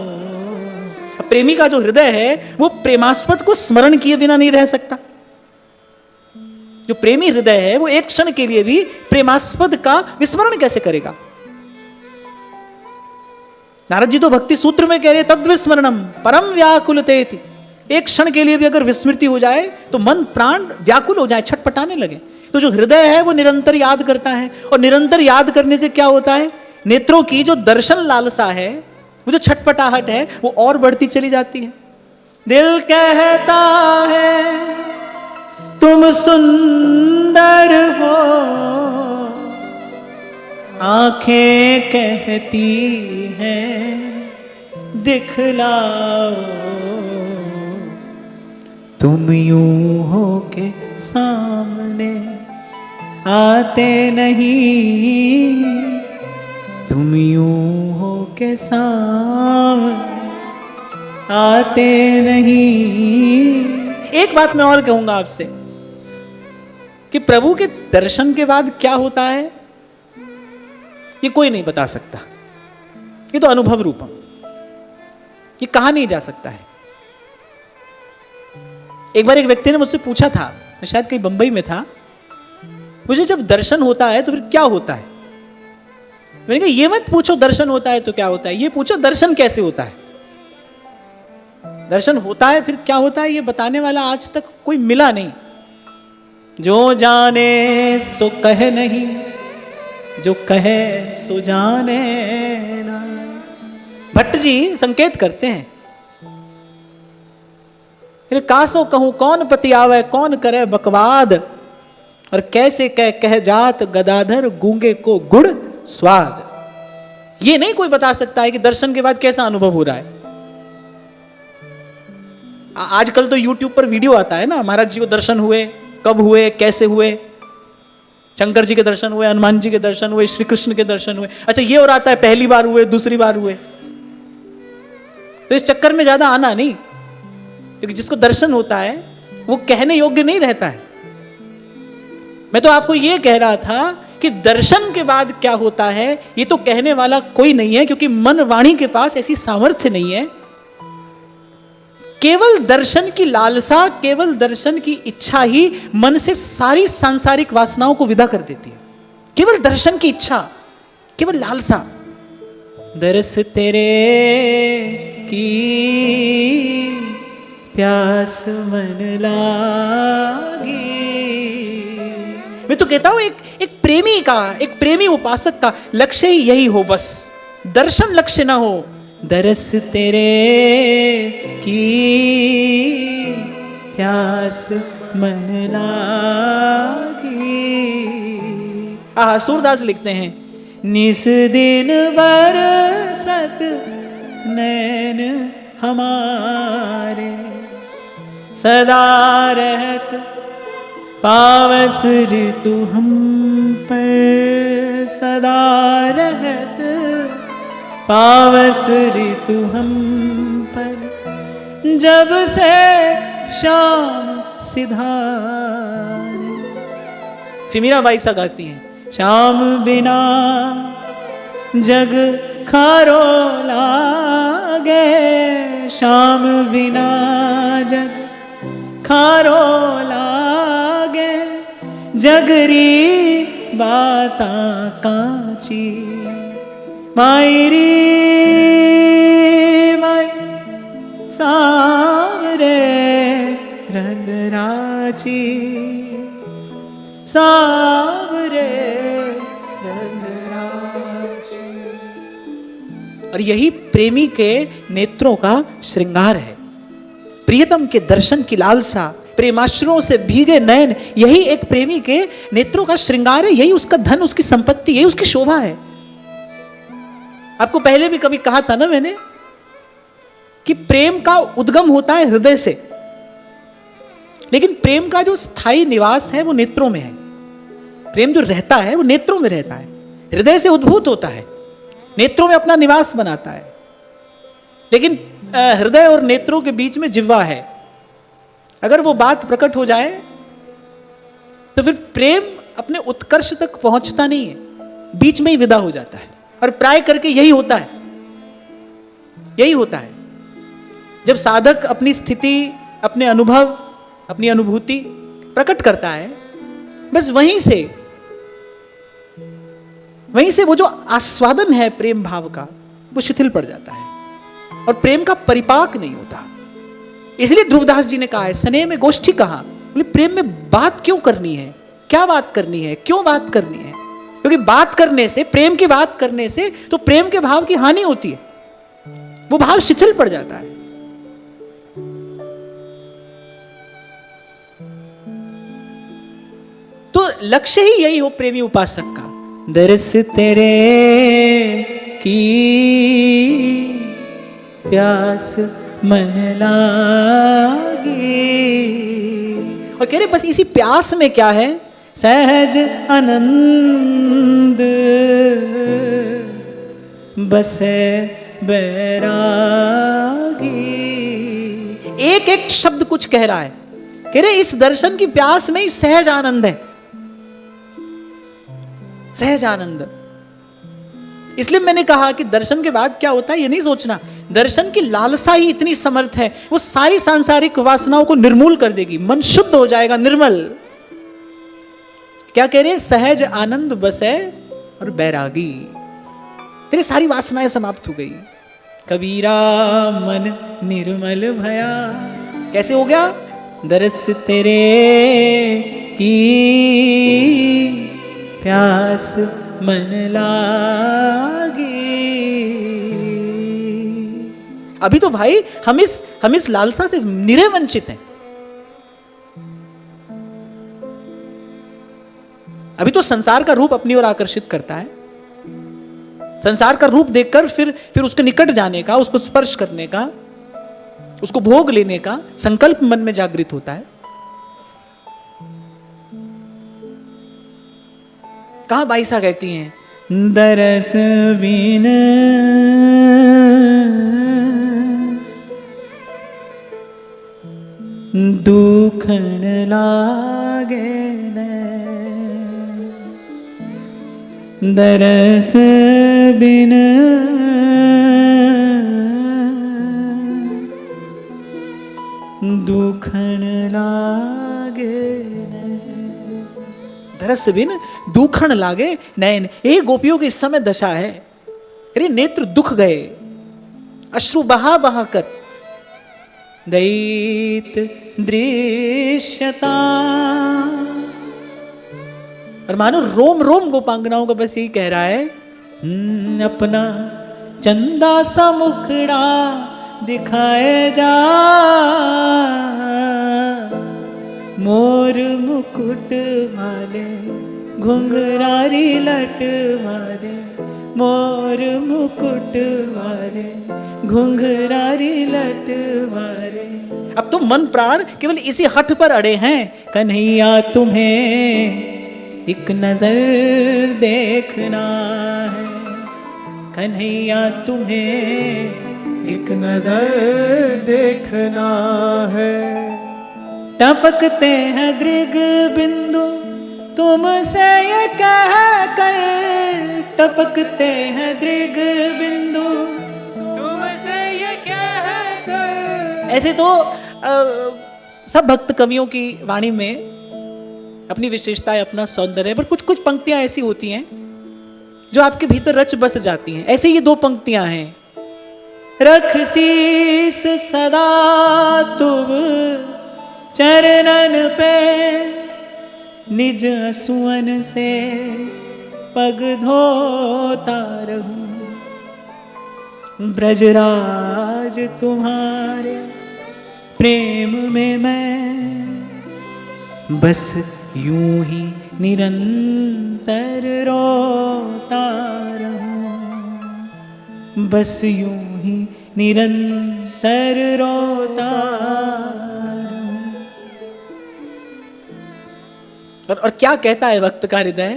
प्रेमी का जो हृदय है वो प्रेमास्पद को स्मरण किए बिना नहीं रह सकता। जो प्रेमी हृदय है वो एक क्षण के लिए भी प्रेमास्पद का विस्मरण कैसे करेगा? नारद जी तो भक्ति सूत्र में कह रहे तद्विस्मरणम परम व्याकुलतेति। एक क्षण के लिए भी अगर विस्मृति हो जाए तो मन प्राण व्याकुल हो जाए, छटपटाने लगे। तो जो हृदय है वो निरंतर याद करता है, और निरंतर याद करने से क्या होता है? नेत्रों की जो दर्शन लालसा है, वो जो छटपटाहट है, वो और बढ़ती चली जाती है। दिल कहता है तुम सुंदर हो, आंखें कहती हैं दिखलाओ। तुम यूं हो के सामने आते नहीं, तुम यूं हो के सामने आते नहीं। एक बात मैं और कहूंगा आपसे कि प्रभु के दर्शन के बाद क्या होता है ये कोई नहीं बता सकता। ये तो अनुभव रूपम, ये कहा नहीं जा सकता है। एक बार एक व्यक्ति ने मुझसे पूछा था, मैं शायद कहीं बंबई में था, मुझे जब दर्शन होता है तो फिर क्या होता है? मैंने कहा ये मत पूछो दर्शन होता है तो क्या होता है, ये पूछो दर्शन कैसे होता है। दर्शन होता है फिर क्या होता है ये बताने वाला आज तक कोई मिला नहीं। जो जाने सो कहे नहीं, जो कहे सो जाने ना। भट्ट जी संकेत करते हैं, फिर कासो कहूं कौन पति आवे, कौन करे बकवाद, और कैसे कह जात गदाधर गूंगे को गुड़ स्वाद। ये नहीं कोई बता सकता है कि दर्शन के बाद कैसा अनुभव हो रहा है। आजकल तो YouTube पर वीडियो आता है ना, महाराज जी को दर्शन हुए, कब हुए, कैसे हुए, शंकर जी के दर्शन हुए, हनुमान जी के दर्शन हुए, श्री कृष्ण के दर्शन हुए। अच्छा ये और आता है पहली बार हुए, दूसरी बार हुए। तो इस चक्कर में ज्यादा आना नहीं, क्योंकि जिसको दर्शन होता है वो कहने योग्य नहीं रहता है। मैं तो आपको ये कह रहा था कि दर्शन के बाद क्या होता है ये तो कहने वाला कोई नहीं है, क्योंकि मन वाणी के पास ऐसी सामर्थ्य नहीं है। केवल दर्शन की लालसा, केवल दर्शन की इच्छा ही मन से सारी सांसारिक वासनाओं को विदा कर देती है। केवल दर्शन की इच्छा, केवल लालसा। दर्श तेरे की प्यास मन लागी। मैं तो कहता हूं एक प्रेमी का, एक प्रेमी उपासक का लक्ष्य ही यही हो, बस दर्शन लक्ष्य ना हो। दरस तेरे की प्यास मन लागी। सूरदास लिखते हैं, निस दिन बरसत नैन हमारे, सदा रहत पावस ऋतु हम पर, सदा रहत पावस ऋतु हम पर, जब से शाम सिधारे। श्री मीराबाई सा गाती हैं, शाम बिना जग खारो लागे, शाम बिना जग खारो लागे, जगरी बाता काची, मायरी माय सावरे रंग राची, सावरे रंग राची। और यही प्रेमी के नेत्रों का श्रृंगार है। प्रियतम के दर्शन की लालसा, प्रेमाश्रुओं से भीगे नयन, यही एक प्रेमी के नेत्रों का श्रृंगार है, यही उसका धन, उसकी संपत्ति, यही उसकी शोभा है। आपको पहले भी कभी कहा था ना मैंने कि प्रेम का उद्गम होता है हृदय से, लेकिन प्रेम का जो स्थायी निवास है वो नेत्रों में है। प्रेम जो रहता है वो नेत्रों में रहता है, हृदय से उद्भूत होता है, नेत्रों में अपना निवास बनाता है। लेकिन हृदय और नेत्रों के बीच में जिह्वा है, अगर वो बात प्रकट हो जाए तो फिर प्रेम अपने उत्कर्ष तक पहुंचता नहीं है, बीच में ही विदा हो जाता है। और प्राय करके यही होता है, यही होता है जब साधक अपनी स्थिति, अपने अनुभव, अपनी अनुभूति प्रकट करता है, बस वहीं से वो जो आस्वादन है प्रेम भाव का वो शिथिल पड़ जाता है और प्रेम का परिपाक नहीं होता। इसलिए ध्रुवदास जी ने कहा है, स्नेह में गोष्ठी कहां, बोले प्रेम में बात क्यों करनी है, क्या बात करनी है, क्यों बात करनी है? क्योंकि बात करने से, प्रेम की बात करने से तो प्रेम के भाव की हानि होती है, वो भाव शिथिल पड़ जाता है। तो लक्ष्य ही यही हो प्रेमी उपासक का, दरस तेरे की प्यास मन लागी। और कह रहे बस इसी प्यास में क्या है, सहज आनंद बसे बैरागी। एक एक शब्द कुछ कह रहा है, कह रहे इस दर्शन की प्यास में ही सहज आनंद है, सहज आनंद। इसलिए मैंने कहा कि दर्शन के बाद क्या होता है ये नहीं सोचना, दर्शन की लालसा ही इतनी समर्थ है, वो सारी सांसारिक वासनाओं को निर्मूल कर देगी, मन शुद्ध हो जाएगा, निर्मल। क्या कह रहे हैं, सहज आनंद बसे और बैरागी, तेरी सारी वासनाएं समाप्त हो गई। कबीरा मन निर्मल भया, कैसे हो गया, दरस तेरे की प्यास मन लागी। अभी तो भाई हम इस लालसा से निरे वंचित हैं। अभी तो संसार का रूप अपनी ओर आकर्षित करता है, संसार का रूप देखकर फिर उसके निकट जाने का, उसको स्पर्श करने का, उसको भोग लेने का संकल्प मन में जागृत होता है। कहां बाईसा कहती हैं, दरस बिन दुखन लागे न, दरस बिन दुखन लागे न, दरस बिन दुखन लागे नैन। ये गोपियों की इस समय दशा है, अरे नेत्र दुख गए, अश्रु बहा बहा कर, दैत दृश्यता और मानो रोम रोम गोपांगनाओं का बस यही कह रहा है, अपना चंदा सा मुखड़ा दिखाए जा, मोर मुकुट वाले घुंघरारी लट वाले, मोर मुकुट वाले घुंघरारी लट वाले। अब तो मन प्राण केवल इसी हठ पर अड़े हैं, कन्हैया तुम्हें एक नजर देखना है, कन्हैया तुम्हें एक नजर देखना है। टपकते हैं दृग बिंदु तुमसे ये कह कर, टपकते हैं दृग बिंदु तुमसे ये कह कर। ऐसे तो सब भक्त कवियों की वाणी में अपनी विशेषता है, अपना सौंदर्य है, पर कुछ कुछ पंक्तियां ऐसी होती हैं जो आपके भीतर रच बस जाती हैं। ऐसे ये दो पंक्तियां हैं, रख शीस सदा तुम चरणन पे, निज असुअन से पग धोता रहूं, ब्रजराज तुम्हारे प्रेम में मैं बस यूं ही निरंतर रोता रहूं, बस यूं ही निरंतर रोता रहूं। और क्या कहता है वक्त का हृदय,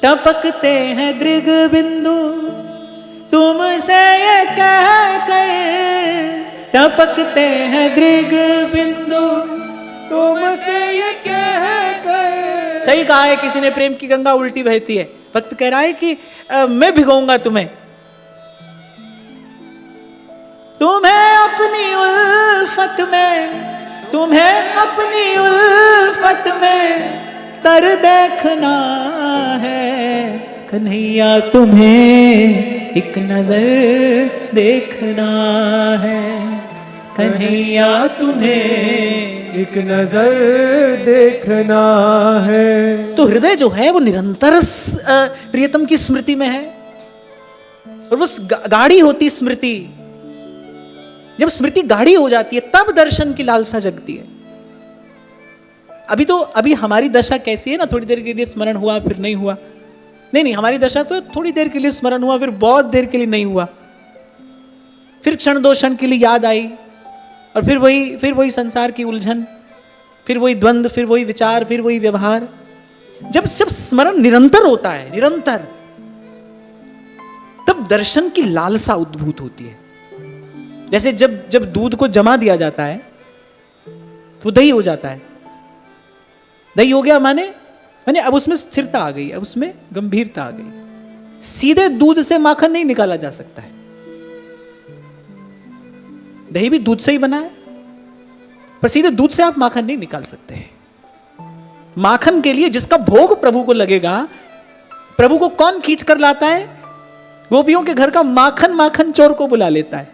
टपकते हैं दृग बिंदु तुमसे ये कह कर, टपकते हैं दृग बिंदु तुमसे ये कह कर। सही कहा है किसी ने, प्रेम की गंगा उल्टी बहती है। भक्त कह रहा है कि मैं भिगोऊंगा तुम्हें, तुम्हें अपनी उल्फत में, तुम्हें अपनी उल्फत में तर देखना है, कन्हैया तुम्हें एक नजर देखना है, कन्हैया तुम्हें एक नजर देखना है। तो हृदय जो है वो निरंतर प्रियतम की स्मृति में है, और वो गाढ़ी होती स्मृति, जब स्मृति गाढ़ी हो जाती है तब दर्शन की लालसा जगती है। अभी हमारी दशा कैसी है ना, थोड़ी देर के लिए स्मरण हुआ फिर नहीं हुआ, नहीं, हमारी दशा तो थोड़ी देर के लिए स्मरण हुआ फिर बहुत देर के लिए नहीं हुआ, फिर क्षण दो क्षण के लिए याद आई, और फिर वही संसार की उलझन, फिर वही द्वंद, फिर वही विचार, फिर वही व्यवहार। जब स्मरण निरंतर होता है, निरंतर, तब दर्शन की लालसा उद्भूत होती है। जैसे जब दूध को जमा दिया जाता है तो दही हो जाता है, दही हो गया माने अब उसमें स्थिरता आ गई, अब उसमें गंभीरता आ गई। सीधे दूध से माखन नहीं निकाला जा सकता है, दही भी दूध से ही बना है, पर सीधे दूध से आप माखन नहीं निकाल सकते। माखन के लिए जिसका भोग प्रभु को लगेगा, प्रभु को कौन खींच कर लाता है? गोपियों के घर का माखन चोर को बुला लेता है,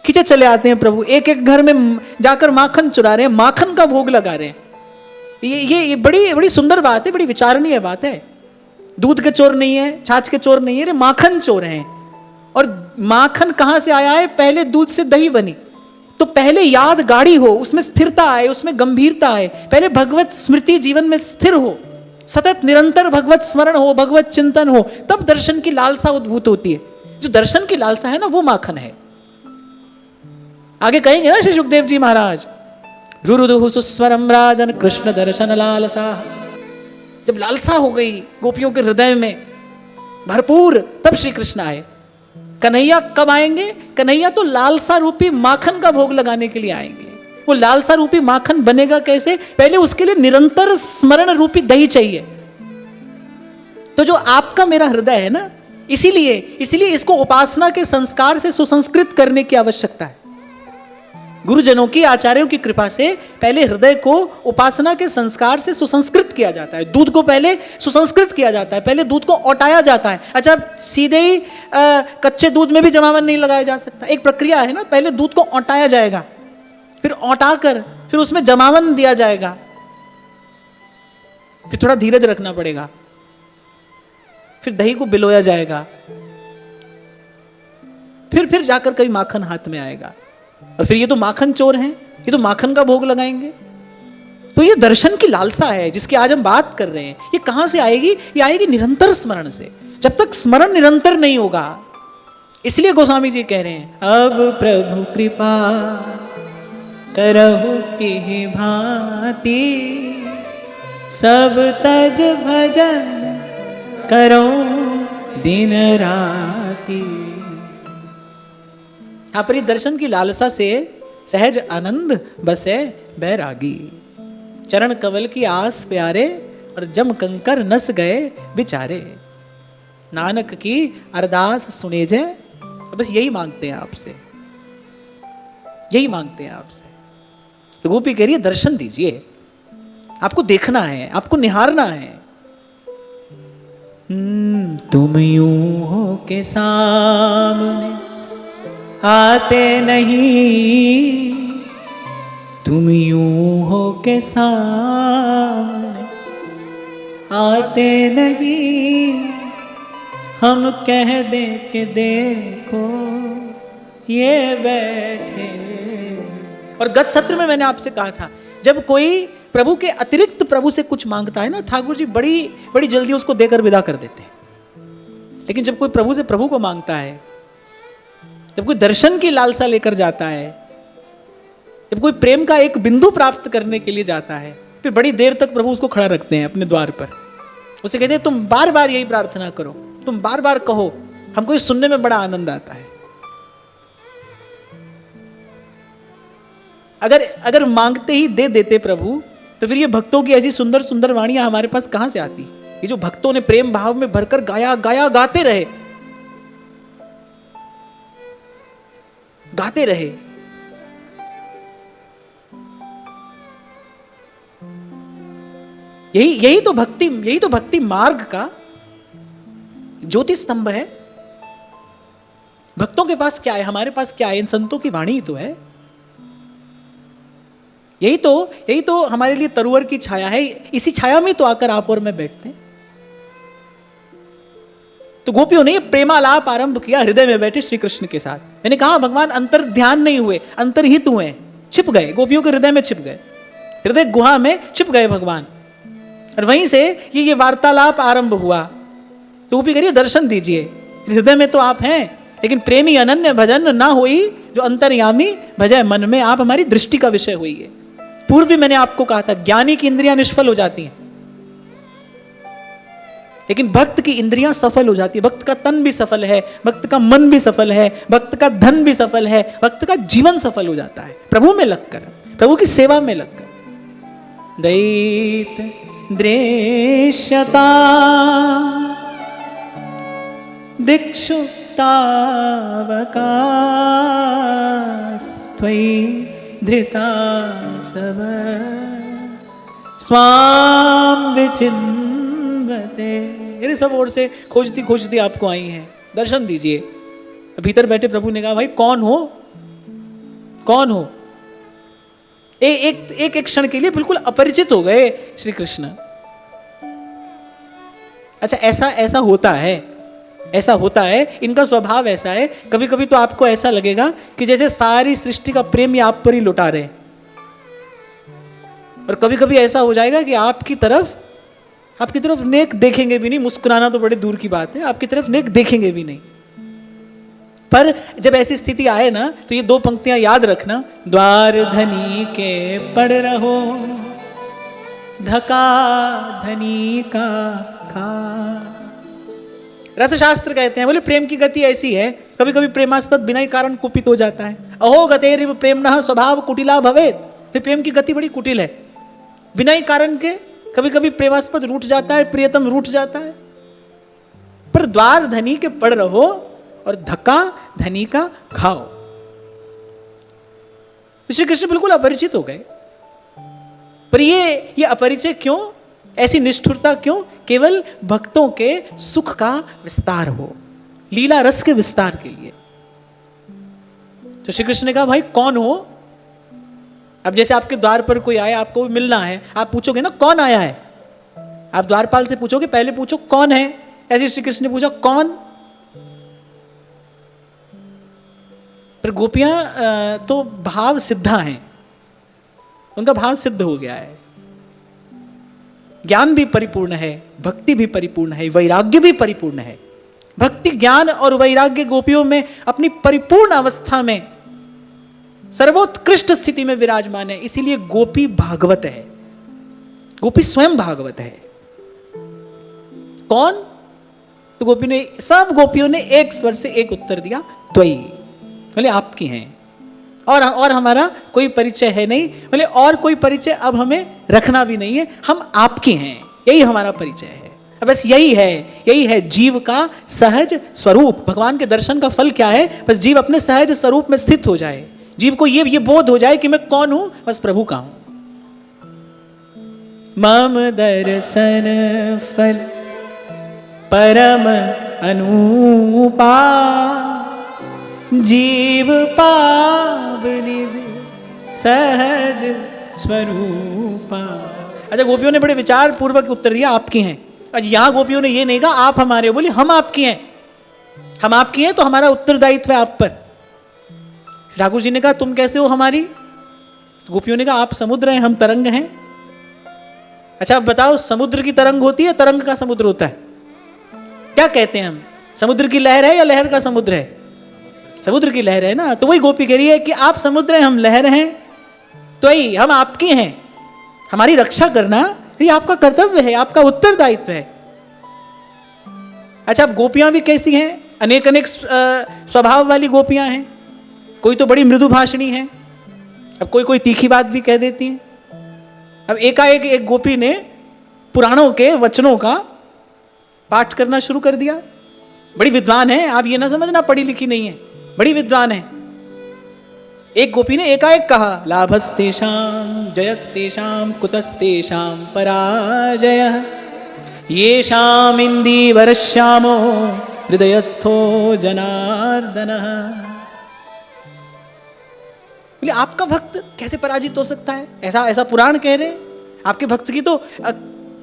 खींचे चले आते हैं प्रभु, एक एक घर में जाकर माखन चुरा रहे हैं, माखन का भोग लगा रहे हैं। ये बड़ी सुंदर बात है, बड़ी विचारणीय बात है। दूध के चोर नहीं है, छाछ के चोर नहीं है, रे माखन चोर हैं। और माखन कहां से आया है? पहले दूध से दही बनी, तो पहले याद गाढ़ी हो, उसमें स्थिरता आए, उसमें गंभीरता आए, पहले भगवत स्मृति जीवन में स्थिर हो, सतत निरंतर भगवत स्मरण हो, भगवत चिंतन हो, तब दर्शन की लालसा उद्भूत होती है। जो दर्शन की लालसा है ना, वो माखन है। आगे कहेंगे ना श्री सुखदेव जी महाराज, रुरुदुहु सुस्वरम राजन कृष्ण दर्शन लालसा। जब लालसा हो गई गोपियों के हृदय में भरपूर, तब श्री कृष्ण आए। कन्हैया कब आएंगे? कन्हैया तो लालसा रूपी माखन का भोग लगाने के लिए आएंगे। वो लालसा रूपी माखन बनेगा कैसे? पहले उसके लिए निरंतर स्मरण रूपी दही चाहिए। तो जो आपका मेरा हृदय है ना, इसीलिए इसको उपासना के संस्कार से सुसंस्कृत करने की आवश्यकता है। गुरुजनों की, आचार्यों की कृपा से पहले हृदय को उपासना के संस्कार से सुसंस्कृत किया जाता है। दूध को पहले सुसंस्कृत किया जाता है, पहले दूध को औटाया जाता है। अच्छा, सीधे ही कच्चे दूध में भी जमावन नहीं लगाया जा सकता, एक प्रक्रिया है ना। पहले दूध को औटाया जाएगा, फिर औटा कर फिर उसमें जमावन दिया जाएगा, फिर थोड़ा धीरज रखना पड़ेगा, फिर दही को बिलोया जाएगा, फिर जाकर कभी माखन हाथ में आएगा, और फिर ये तो माखन चोर हैं, ये तो माखन का भोग लगाएंगे। तो ये दर्शन की लालसा है जिसकी आज हम बात कर रहे हैं। ये कहां से आएगी? ये आएगी निरंतर स्मरण से। जब तक स्मरण निरंतर नहीं होगा, इसलिए गोस्वामी जी कह रहे हैं, अब प्रभु कृपा करहु की भांति, सब तज भजन करो दिन राति। यहां पर दर्शन की लालसा से सहज आनंद बसे बैरागी, चरण कवल की आस प्यारे, और जम कंकर नस गए बिचारे, नानक की अरदास सुने जय। बस यही मांगते हैं आपसे, यही मांगते हैं आपसे। तो गोपी कह रही है दर्शन दीजिए, आपको देखना है, आपको निहारना है। तुम यूं हो के सामने आते नहीं, तुम यूं हो के सामने आते नहीं, हम कह दे के देखो ये बैठे। और गत सत्र में मैंने आपसे कहा था, जब कोई प्रभु के अतिरिक्त प्रभु से कुछ मांगता है ना, ठाकुर जी बड़ी जल्दी उसको देकर विदा कर देते हैं। लेकिन जब कोई प्रभु से प्रभु को मांगता है, जब कोई दर्शन की लालसा लेकर जाता है, जब कोई प्रेम का एक बिंदु प्राप्त करने के लिए जाता है, फिर बड़ी देर तक प्रभु उसको खड़ा रखते हैं अपने द्वार पर। उसे कहते हैं तुम बार बार यही प्रार्थना करो, तुम बार बार कहो, हमको ये सुनने में बड़ा आनंद आता है। अगर मांगते ही दे देते प्रभु, तो फिर ये भक्तों की ऐसी सुंदर सुंदर वाणियां हमारे पास कहां से आती? ये जो भक्तों ने प्रेम भाव में भरकर गाया गाते रहे, गाते रहे। यही तो भक्ति मार्ग का ज्योति स्तंभ है। भक्तों के पास क्या है, हमारे पास क्या है? इन संतों की वाणी ही तो है। यही तो हमारे लिए तरुवर की छाया है। इसी छाया में तो आकर आप और मैं बैठते हैं। तो गोपियों ने प्रेमालाप आरंभ किया हृदय में बैठे श्री कृष्ण के साथ। मैंने कहा भगवान अंतर ध्यान नहीं हुए, अंतर्हित हुए, छिप गए, गोपियों के हृदय में छिप गए, हृदय गुहा में छिप गए भगवान। और वहीं से ये वार्तालाप आरंभ हुआ। तो गोपी करिए दर्शन दीजिए, हृदय में तो आप हैं, लेकिन प्रेमी अनन्य भजन ना होई, जो अंतर्यामी भजय मन में। आप हमारी दृष्टि का विषय हुई है। पूर्व भी मैंने आपको कहा था, ज्ञानी की इंद्रियां निष्फल हो जाती हैं, लेकिन भक्त की इंद्रियां सफल हो जाती है। भक्त का तन भी सफल है, भक्त का मन भी सफल है, भक्त का धन भी सफल है, भक्त का जीवन सफल हो जाता है प्रभु में लगकर, प्रभु की सेवा में लगकर। दैत दृश्यता दिक्षु तावका स्त्वयि धृता सब स्वाम विचिन्वते। मेरे सब ओर से खोजती खोजती आपको आई हैं, दर्शन दीजिए। भीतर बैठे प्रभु ने कहा भाई कौन हो, कौन हो? एक क्षण के लिए बिल्कुल अपरिचित हो गए श्री कृष्ण। अच्छा, ऐसा होता है, ऐसा होता है, इनका स्वभाव ऐसा है। कभी कभी तो आपको ऐसा लगेगा कि जैसे सारी सृष्टि का प्रेम ये आप पर ही लुटा रहे, और कभी कभी ऐसा हो जाएगा कि आपकी तरफ नेक देखेंगे भी नहीं। मुस्कुराना तो बड़े दूर की बात है, आपकी तरफ नेक देखेंगे भी नहीं। पर जब ऐसी स्थिति आए ना, तो ये दो पंक्तियां याद रखना। द्वार धनी के पड़ रहो, धका धनी का खा। रसशास्त्र कहते हैं, बोले प्रेम की गति ऐसी है, कभी कभी प्रेमास्पद बिना ही कारण कुपित हो जाता है। अहो गतेरिव प्रेमनः स्वभाव कुटिला भवेत। फिर प्रेम की गति बड़ी कुटिल है, बिना ही कारण के कभी कभी प्रेमास्पद रूठ जाता है, प्रियतम रूठ जाता है। पर द्वार धनी के पड़ रहो और धक्का धनी का खाओ। श्री कृष्ण बिल्कुल अपरिचित हो गए। पर ये अपरिचय क्यों, ऐसी निष्ठुरता क्यों? केवल भक्तों के सुख का विस्तार हो, लीला रस के विस्तार के लिए। तो श्री कृष्ण ने कहा भाई कौन हो? अब जैसे आपके द्वार पर कोई आया, आपको मिलना है, आप पूछोगे ना कौन आया है? आप द्वारपाल से पूछोगे, पहले पूछो कौन है, ऐसे श्री कृष्ण ने पूछा कौन? पर गोपियां तो भाव सिद्धा हैं, उनका भाव सिद्ध हो गया है, ज्ञान भी परिपूर्ण है, भक्ति भी परिपूर्ण है, वैराग्य भी परिपूर्ण है। भक्ति, ज्ञान और वैराग्य गोपियों में अपनी परिपूर्ण अवस्था में सर्वोत्कृष्ट स्थिति में विराजमान है। इसीलिए गोपी भागवत है, गोपी स्वयं भागवत है। कौन? तो सब गोपियों ने एक स्वर से एक उत्तर दिया, द्वयी, बोले आपकी हैं, और हमारा कोई परिचय है नहीं, बोले और कोई परिचय अब हमें रखना भी नहीं है, हम आपकी हैं, यही हमारा परिचय है। बस यही है जीव का सहज स्वरूप। भगवान के दर्शन का फल क्या है? बस जीव अपने सहज स्वरूप में स्थित हो जाए, जीव को ये बोध हो जाए कि मैं कौन हूं, बस प्रभु का हूं। मम दर्शन फल परम अनुपा, जीव पाव निज सहज स्वरूपा। अच्छा, गोपियों ने बड़े विचार पूर्वक उत्तर दिया, आपकी हैं। आज यहां गोपियों ने ये नहीं कहा आप हमारे हो, बोली हम आपकी हैं, हम आपकी हैं तो हमारा उत्तरदायित्व है आप पर। ठाकुर जी ने कहा तुम कैसे हो हमारी? तो गोपियों ने कहा आप समुद्र हैं, हम तरंग हैं। अच्छा अब बताओ, समुद्र की तरंग होती है, तरंग का समुद्र होता है? क्या कहते हैं हम? समुद्र की लहर है या लहर का समुद्र है? समुद्र की लहर है ना। तो वही गोपी कह रही है कि आप समुद्र हैं, हम लहर हैं, तो ही हम आपके हैं, हमारी रक्षा करना ये आपका कर्तव्य है, आपका उत्तरदायित्व है। अच्छा अब गोपियां भी कैसी हैं? अनेक अनेक स्वभाव वाली गोपियां हैं। कोई तो बड़ी मृदु भाषणी है, अब कोई तीखी बात भी कह देती है। अब एकाएक एक गोपी ने पुराणों के वचनों का पाठ करना शुरू कर दिया। बड़ी विद्वान है, आप ये ना समझना पढ़ी लिखी नहीं है, बड़ी विद्वान है। एक गोपी ने एकाएक कहा, लाभस्तेषां जयस्तेषां कुतस्तेषां पराजयः, येषां इन्दीवरश्यामो हृदयस्थो जनार्दनः। बोले आपका भक्त कैसे पराजित हो सकता है? ऐसा पुराण कह रहे हैं, आपके भक्त की तो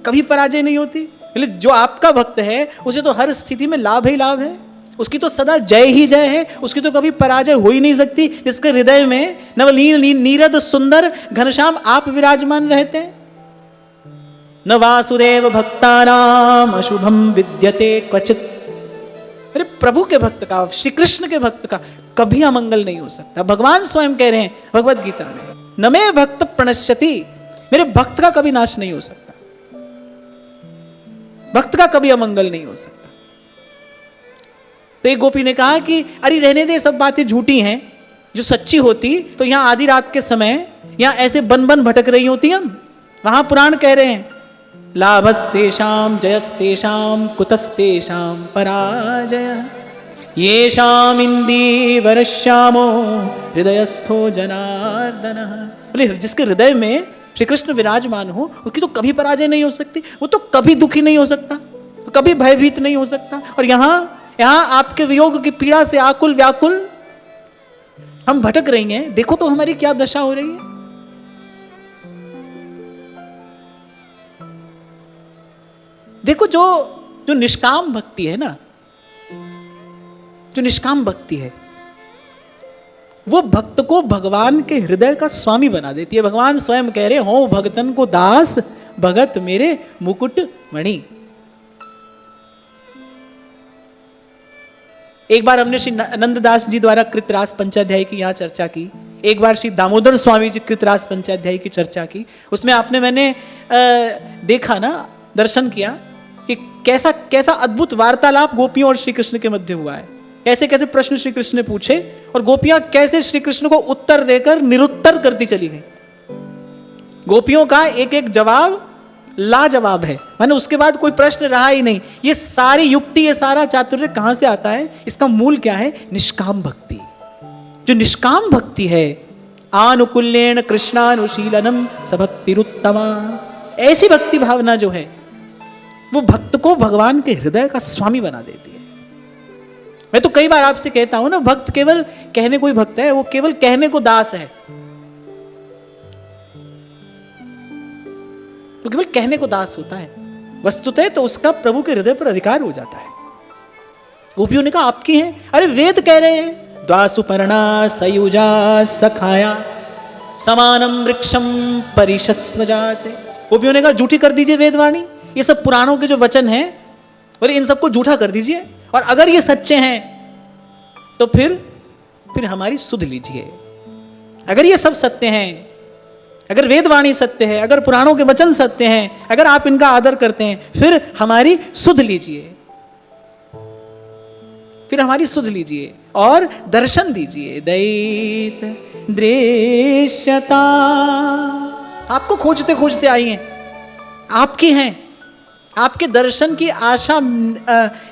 कभी पराजय नहीं होती। बोले जो आपका भक्त है उसे तो हर स्थिति में लाभ ही लाभ है, उसकी तो सदा जय ही जय है, उसकी तो कभी पराजय हो ही नहीं सकती। इसके हृदय में नवनील नीरद सुंदर घनश्याम आप विराजमान रहते हैं। न वासुदेव भक्तानाम अशुभम विद्यते क्वचित। अरे प्रभु के भक्त का, श्री कृष्ण के भक्त का कभी अमंगल नहीं हो सकता। भगवान स्वयं कह रहे हैं भगवद गीता में, न मे भक्त प्रणश्यति, मेरे भक्त का कभी नाश नहीं हो सकता, भक्त का कभी अमंगल नहीं हो सकता। तो एक गोपी ने कहा कि अरे रहने दे, सब बातें झूठी हैं, जो सच्ची होती तो यहां आधी रात के समय यहां ऐसे बन बन भटक रही होती हम। वहां पुराण कह रहे हैं, लाभस्तेषां जयस्तेषां कुतस्तेषां पराजयः, येषां इन्दीवरश्यामो हृदयस्थो जनार्दनः। बोले जिसके हृदय में श्री कृष्ण विराजमान हो उसकी तो कभी पराजय नहीं हो सकती, वो तो कभी दुखी नहीं हो सकता, कभी भयभीत नहीं हो सकता। और यहां आपके वियोग की पीड़ा से आकुल व्याकुल हम भटक रही हैं, देखो तो हमारी क्या दशा हो रही है। देखो जो निष्काम भक्ति है ना, जो निष्काम भक्ति है वो भक्त को भगवान के हृदय का स्वामी बना देती है। भगवान स्वयं कह रहे हो भगतन को दास, भगत मेरे मुकुट मणि। एक बार हमने श्री नंददास जी द्वारा कृतरास पंचाध्याय की यहाँ चर्चा की, एक बार श्री दामोदर स्वामी जी कृतरास पंचाध्याय की चर्चा की। उसमें मैंने देखा ना, दर्शन किया कि कैसा कैसा अद्भुत वार्तालाप गोपियों और श्री कृष्ण के मध्य हुआ है। कैसे कैसे प्रश्न श्री कृष्ण ने पूछे और गोपियां कैसे श्री कृष्ण को उत्तर देकर निरुत्तर करती चली गई। गोपियों का एक एक जवाब लाजवाब है, माने उसके बाद कोई प्रश्न रहा ही नहीं। ये सारी युक्ति, ये सारा चातुर्य कहां से आता है? इसका मूल क्या है? निष्काम भक्ति। जो निष्काम भक्ति है, आनुकूल्येन कृष्णानुशीलनम सभक्तिरुत्तमा, ऐसी भक्ति भावना जो है वो भक्त को भगवान के हृदय का स्वामी बना देती है। मैं तो कई बार आपसे कहता हूं ना, भक्त केवल कहने को ही भक्त है, वो केवल कहने को दास है, वो केवल कहने को दास होता है। वस्तुतः तो उसका प्रभु के हृदय पर अधिकार हो जाता है। गोपियों ने कहा आपकी हैं। अरे वेद कह रहे हैं द्वासुपर्णा सयुजा सखाया समानम वृक्षम परिशस्व जाते। गोपियों ने कहा झूठी कर दीजिए वेदवाणी, ये सब पुराणों के जो वचन हैं बोले इन सबको झूठा कर दीजिए, और अगर ये सच्चे हैं तो फिर हमारी सुध लीजिए। अगर ये सब सत्य हैं, अगर वेदवाणी सत्य है, अगर पुराणों के वचन सत्य हैं, अगर आप इनका आदर करते हैं, फिर हमारी सुध लीजिए, फिर हमारी सुध लीजिए और दर्शन दीजिए। दैत दृश्यता, आपको खोजते खोजते आई हैं, आपकी हैं, आपके दर्शन की आशा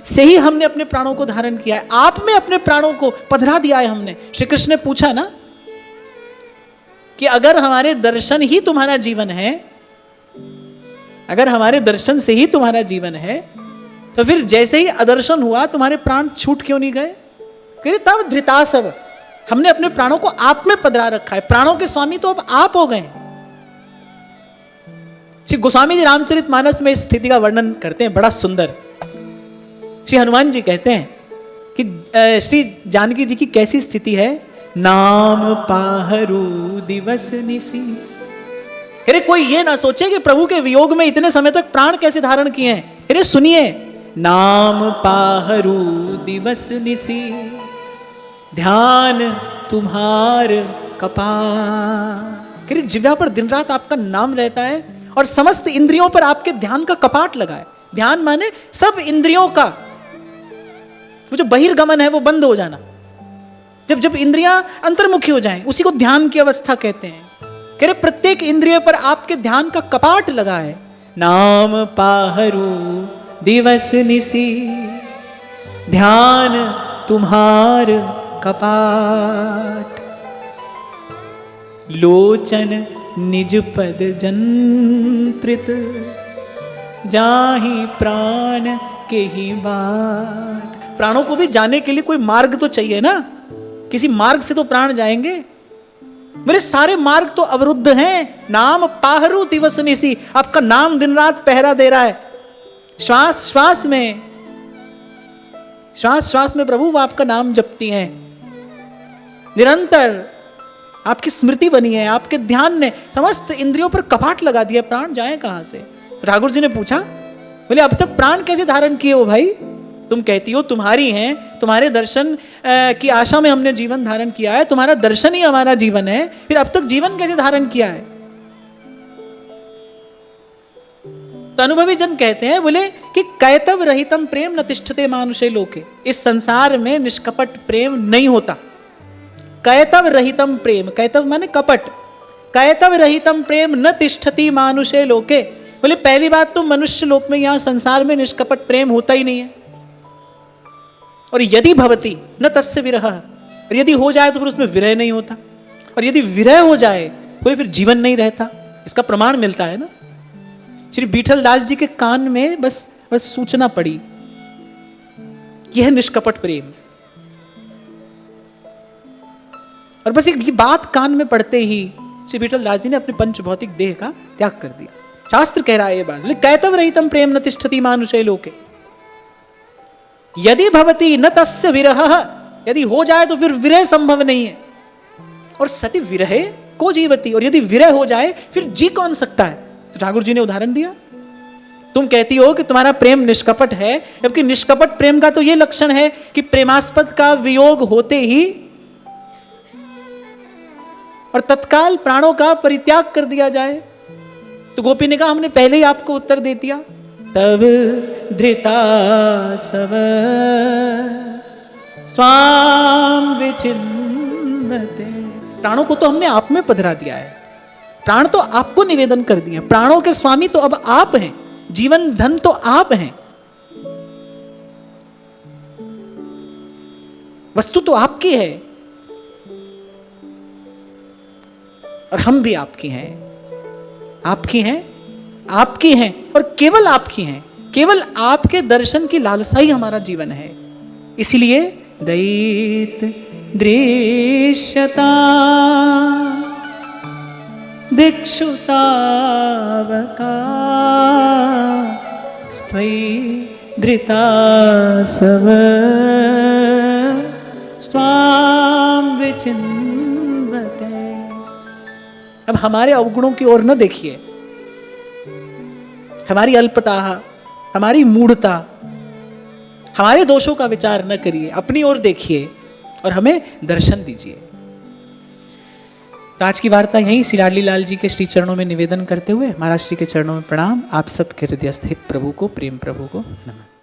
से ही हमने अपने प्राणों को धारण किया है, आप में अपने प्राणों को पधरा दिया है हमने। श्री कृष्ण ने पूछा ना कि अगर हमारे दर्शन ही तुम्हारा जीवन है, अगर हमारे दर्शन से ही तुम्हारा जीवन है, तो फिर जैसे ही अदर्शन हुआ तुम्हारे प्राण छूट क्यों नहीं गए? कह तब धृतासव, हमने अपने प्राणों को आप में पधरा रखा है, प्राणों के स्वामी तो अब आप हो गए। श्री गोस्वामी जी रामचरितमानस में इस स्थिति का वर्णन करते हैं बड़ा सुंदर। श्री हनुमान जी कहते हैं कि श्री जानकी जी की कैसी स्थिति है, नाम पाहरू दिवस निसी। अरे कोई ये ना सोचे कि प्रभु के वियोग में इतने समय तक प्राण कैसे धारण किए हैं। अरे सुनिए, नाम पाहरू दिवस निसी, ध्यान तुम्हार कपाट। अरे जिह्वा पर दिन रात आपका नाम रहता है और समस्त इंद्रियों पर आपके ध्यान का कपाट लगा है। ध्यान माने सब इंद्रियों का वो जो बहिर्गमन है वो बंद हो जाना। जब जब इंद्रियां अंतर्मुखी हो जाएं, उसी को ध्यान की अवस्था कहते हैं। कह रहे प्रत्येक इंद्रिय पर आपके ध्यान का कपाट लगा है। नाम पाहरू दिवस निसी, ध्यान तुम्हार कपाट। लोचन निज पद जंत्रित, जाहि प्राण के ही बाट। प्राणों को भी जाने के लिए कोई मार्ग तो चाहिए ना, किसी मार्ग से तो प्राण जाएंगे। मेरे सारे मार्ग तो अवरुद्ध हैं। नाम पाहरू दिवस निसी, आपका नाम दिन रात पहरा दे रहा है। श्वास श्वास में, श्वास श्वास में प्रभु वो आपका नाम जपती हैं। निरंतर आपकी स्मृति बनी है, आपके ध्यान ने समस्त इंद्रियों पर कपाट लगा दिया। प्राण जाए कहां से? ठाकुर जी ने पूछा, बोले अब तक प्राण कैसे धारण किए हो भाई? तुम कहती हो तुम्हारी हैं, तुम्हारे दर्शन की आशा में हमने जीवन धारण किया है, तुम्हारा दर्शन ही हमारा जीवन है, फिर अब तक जीवन कैसे धारण किया है? तो अनुभवी जन कहते हैं, बोले कि कैतव रहितम प्रेम न तिष्ठते मानुषे लोके। इस संसार में निष्कपट प्रेम नहीं होता। कैतव रहितम प्रेम, कैतव माने कपट, कैतव रहितम प्रेम न तिष्ठति मानुषे लोके। बोले पहली बात तो मनुष्य लोक में, यहां संसार में निष्कपट प्रेम होता ही नहीं है। और यदि भवति न तस्य विरह, और यदि हो जाए तो फिर उसमें विरह नहीं होता, और यदि विरह हो जाए कोई फिर जीवन नहीं रहता। इसका प्रमाण मिलता है ना। श्री बीठल दास जी के कान में बस सूचना पड़ी, यह निष्कपट प्रेम। और बस एक बात कान में पड़ते ही श्री बीठल दास जी ने अपने पंच भौतिक देह का त्याग कर दिया। शास्त्र कह रहा है ये बात, कैतव रहितम प्रेम न तिष्ठति मानुषे लोके। यदि भवति न तस्य विरह, यदि हो जाए तो फिर विरह संभव नहीं है। और सति विरह को जीवती, और यदि विरह हो जाए फिर जी कौन सकता है? तो ठाकुर जी ने उदाहरण दिया। तुम कहती हो कि तुम्हारा प्रेम निष्कपट है, जबकि निष्कपट प्रेम का तो यह लक्षण है कि प्रेमास्पद का वियोग होते ही और तत्काल प्राणों का परित्याग कर दिया जाए। तो गोपी ने कहा हमने पहले ही आपको उत्तर दे दिया। तब धृता सव स्वाम विचिन्नते, प्राणों को तो हमने आप में पधरा दिया है, प्राण तो आपको निवेदन कर दिए। प्राणों के स्वामी तो अब आप हैं, जीवन धन तो आप हैं, वस्तु तो आपकी है, और हम भी आपकी हैं, आपकी हैं, आपकी हैं, और केवल आपकी हैं। केवल आपके दर्शन की लालसा ही हमारा जीवन है। इसलिए दैत दृश्यता दिक्षुतावका त्वयि धृतासव स्वाम विचिन्वते। अब हमारे अवगुणों की ओर न देखिए, हमारी अल्पता, हमारी मूढ़ता, हमारे दोषों का विचार न करिए, अपनी ओर देखिए और हमें दर्शन दीजिए। तो आज की वार्ता यहीं श्री लाडली लाल जी के श्री चरणों में निवेदन करते हुए महाराज श्री के चरणों में प्रणाम। आप सब के हृदय स्थित प्रभु को, प्रेम प्रभु को नमः।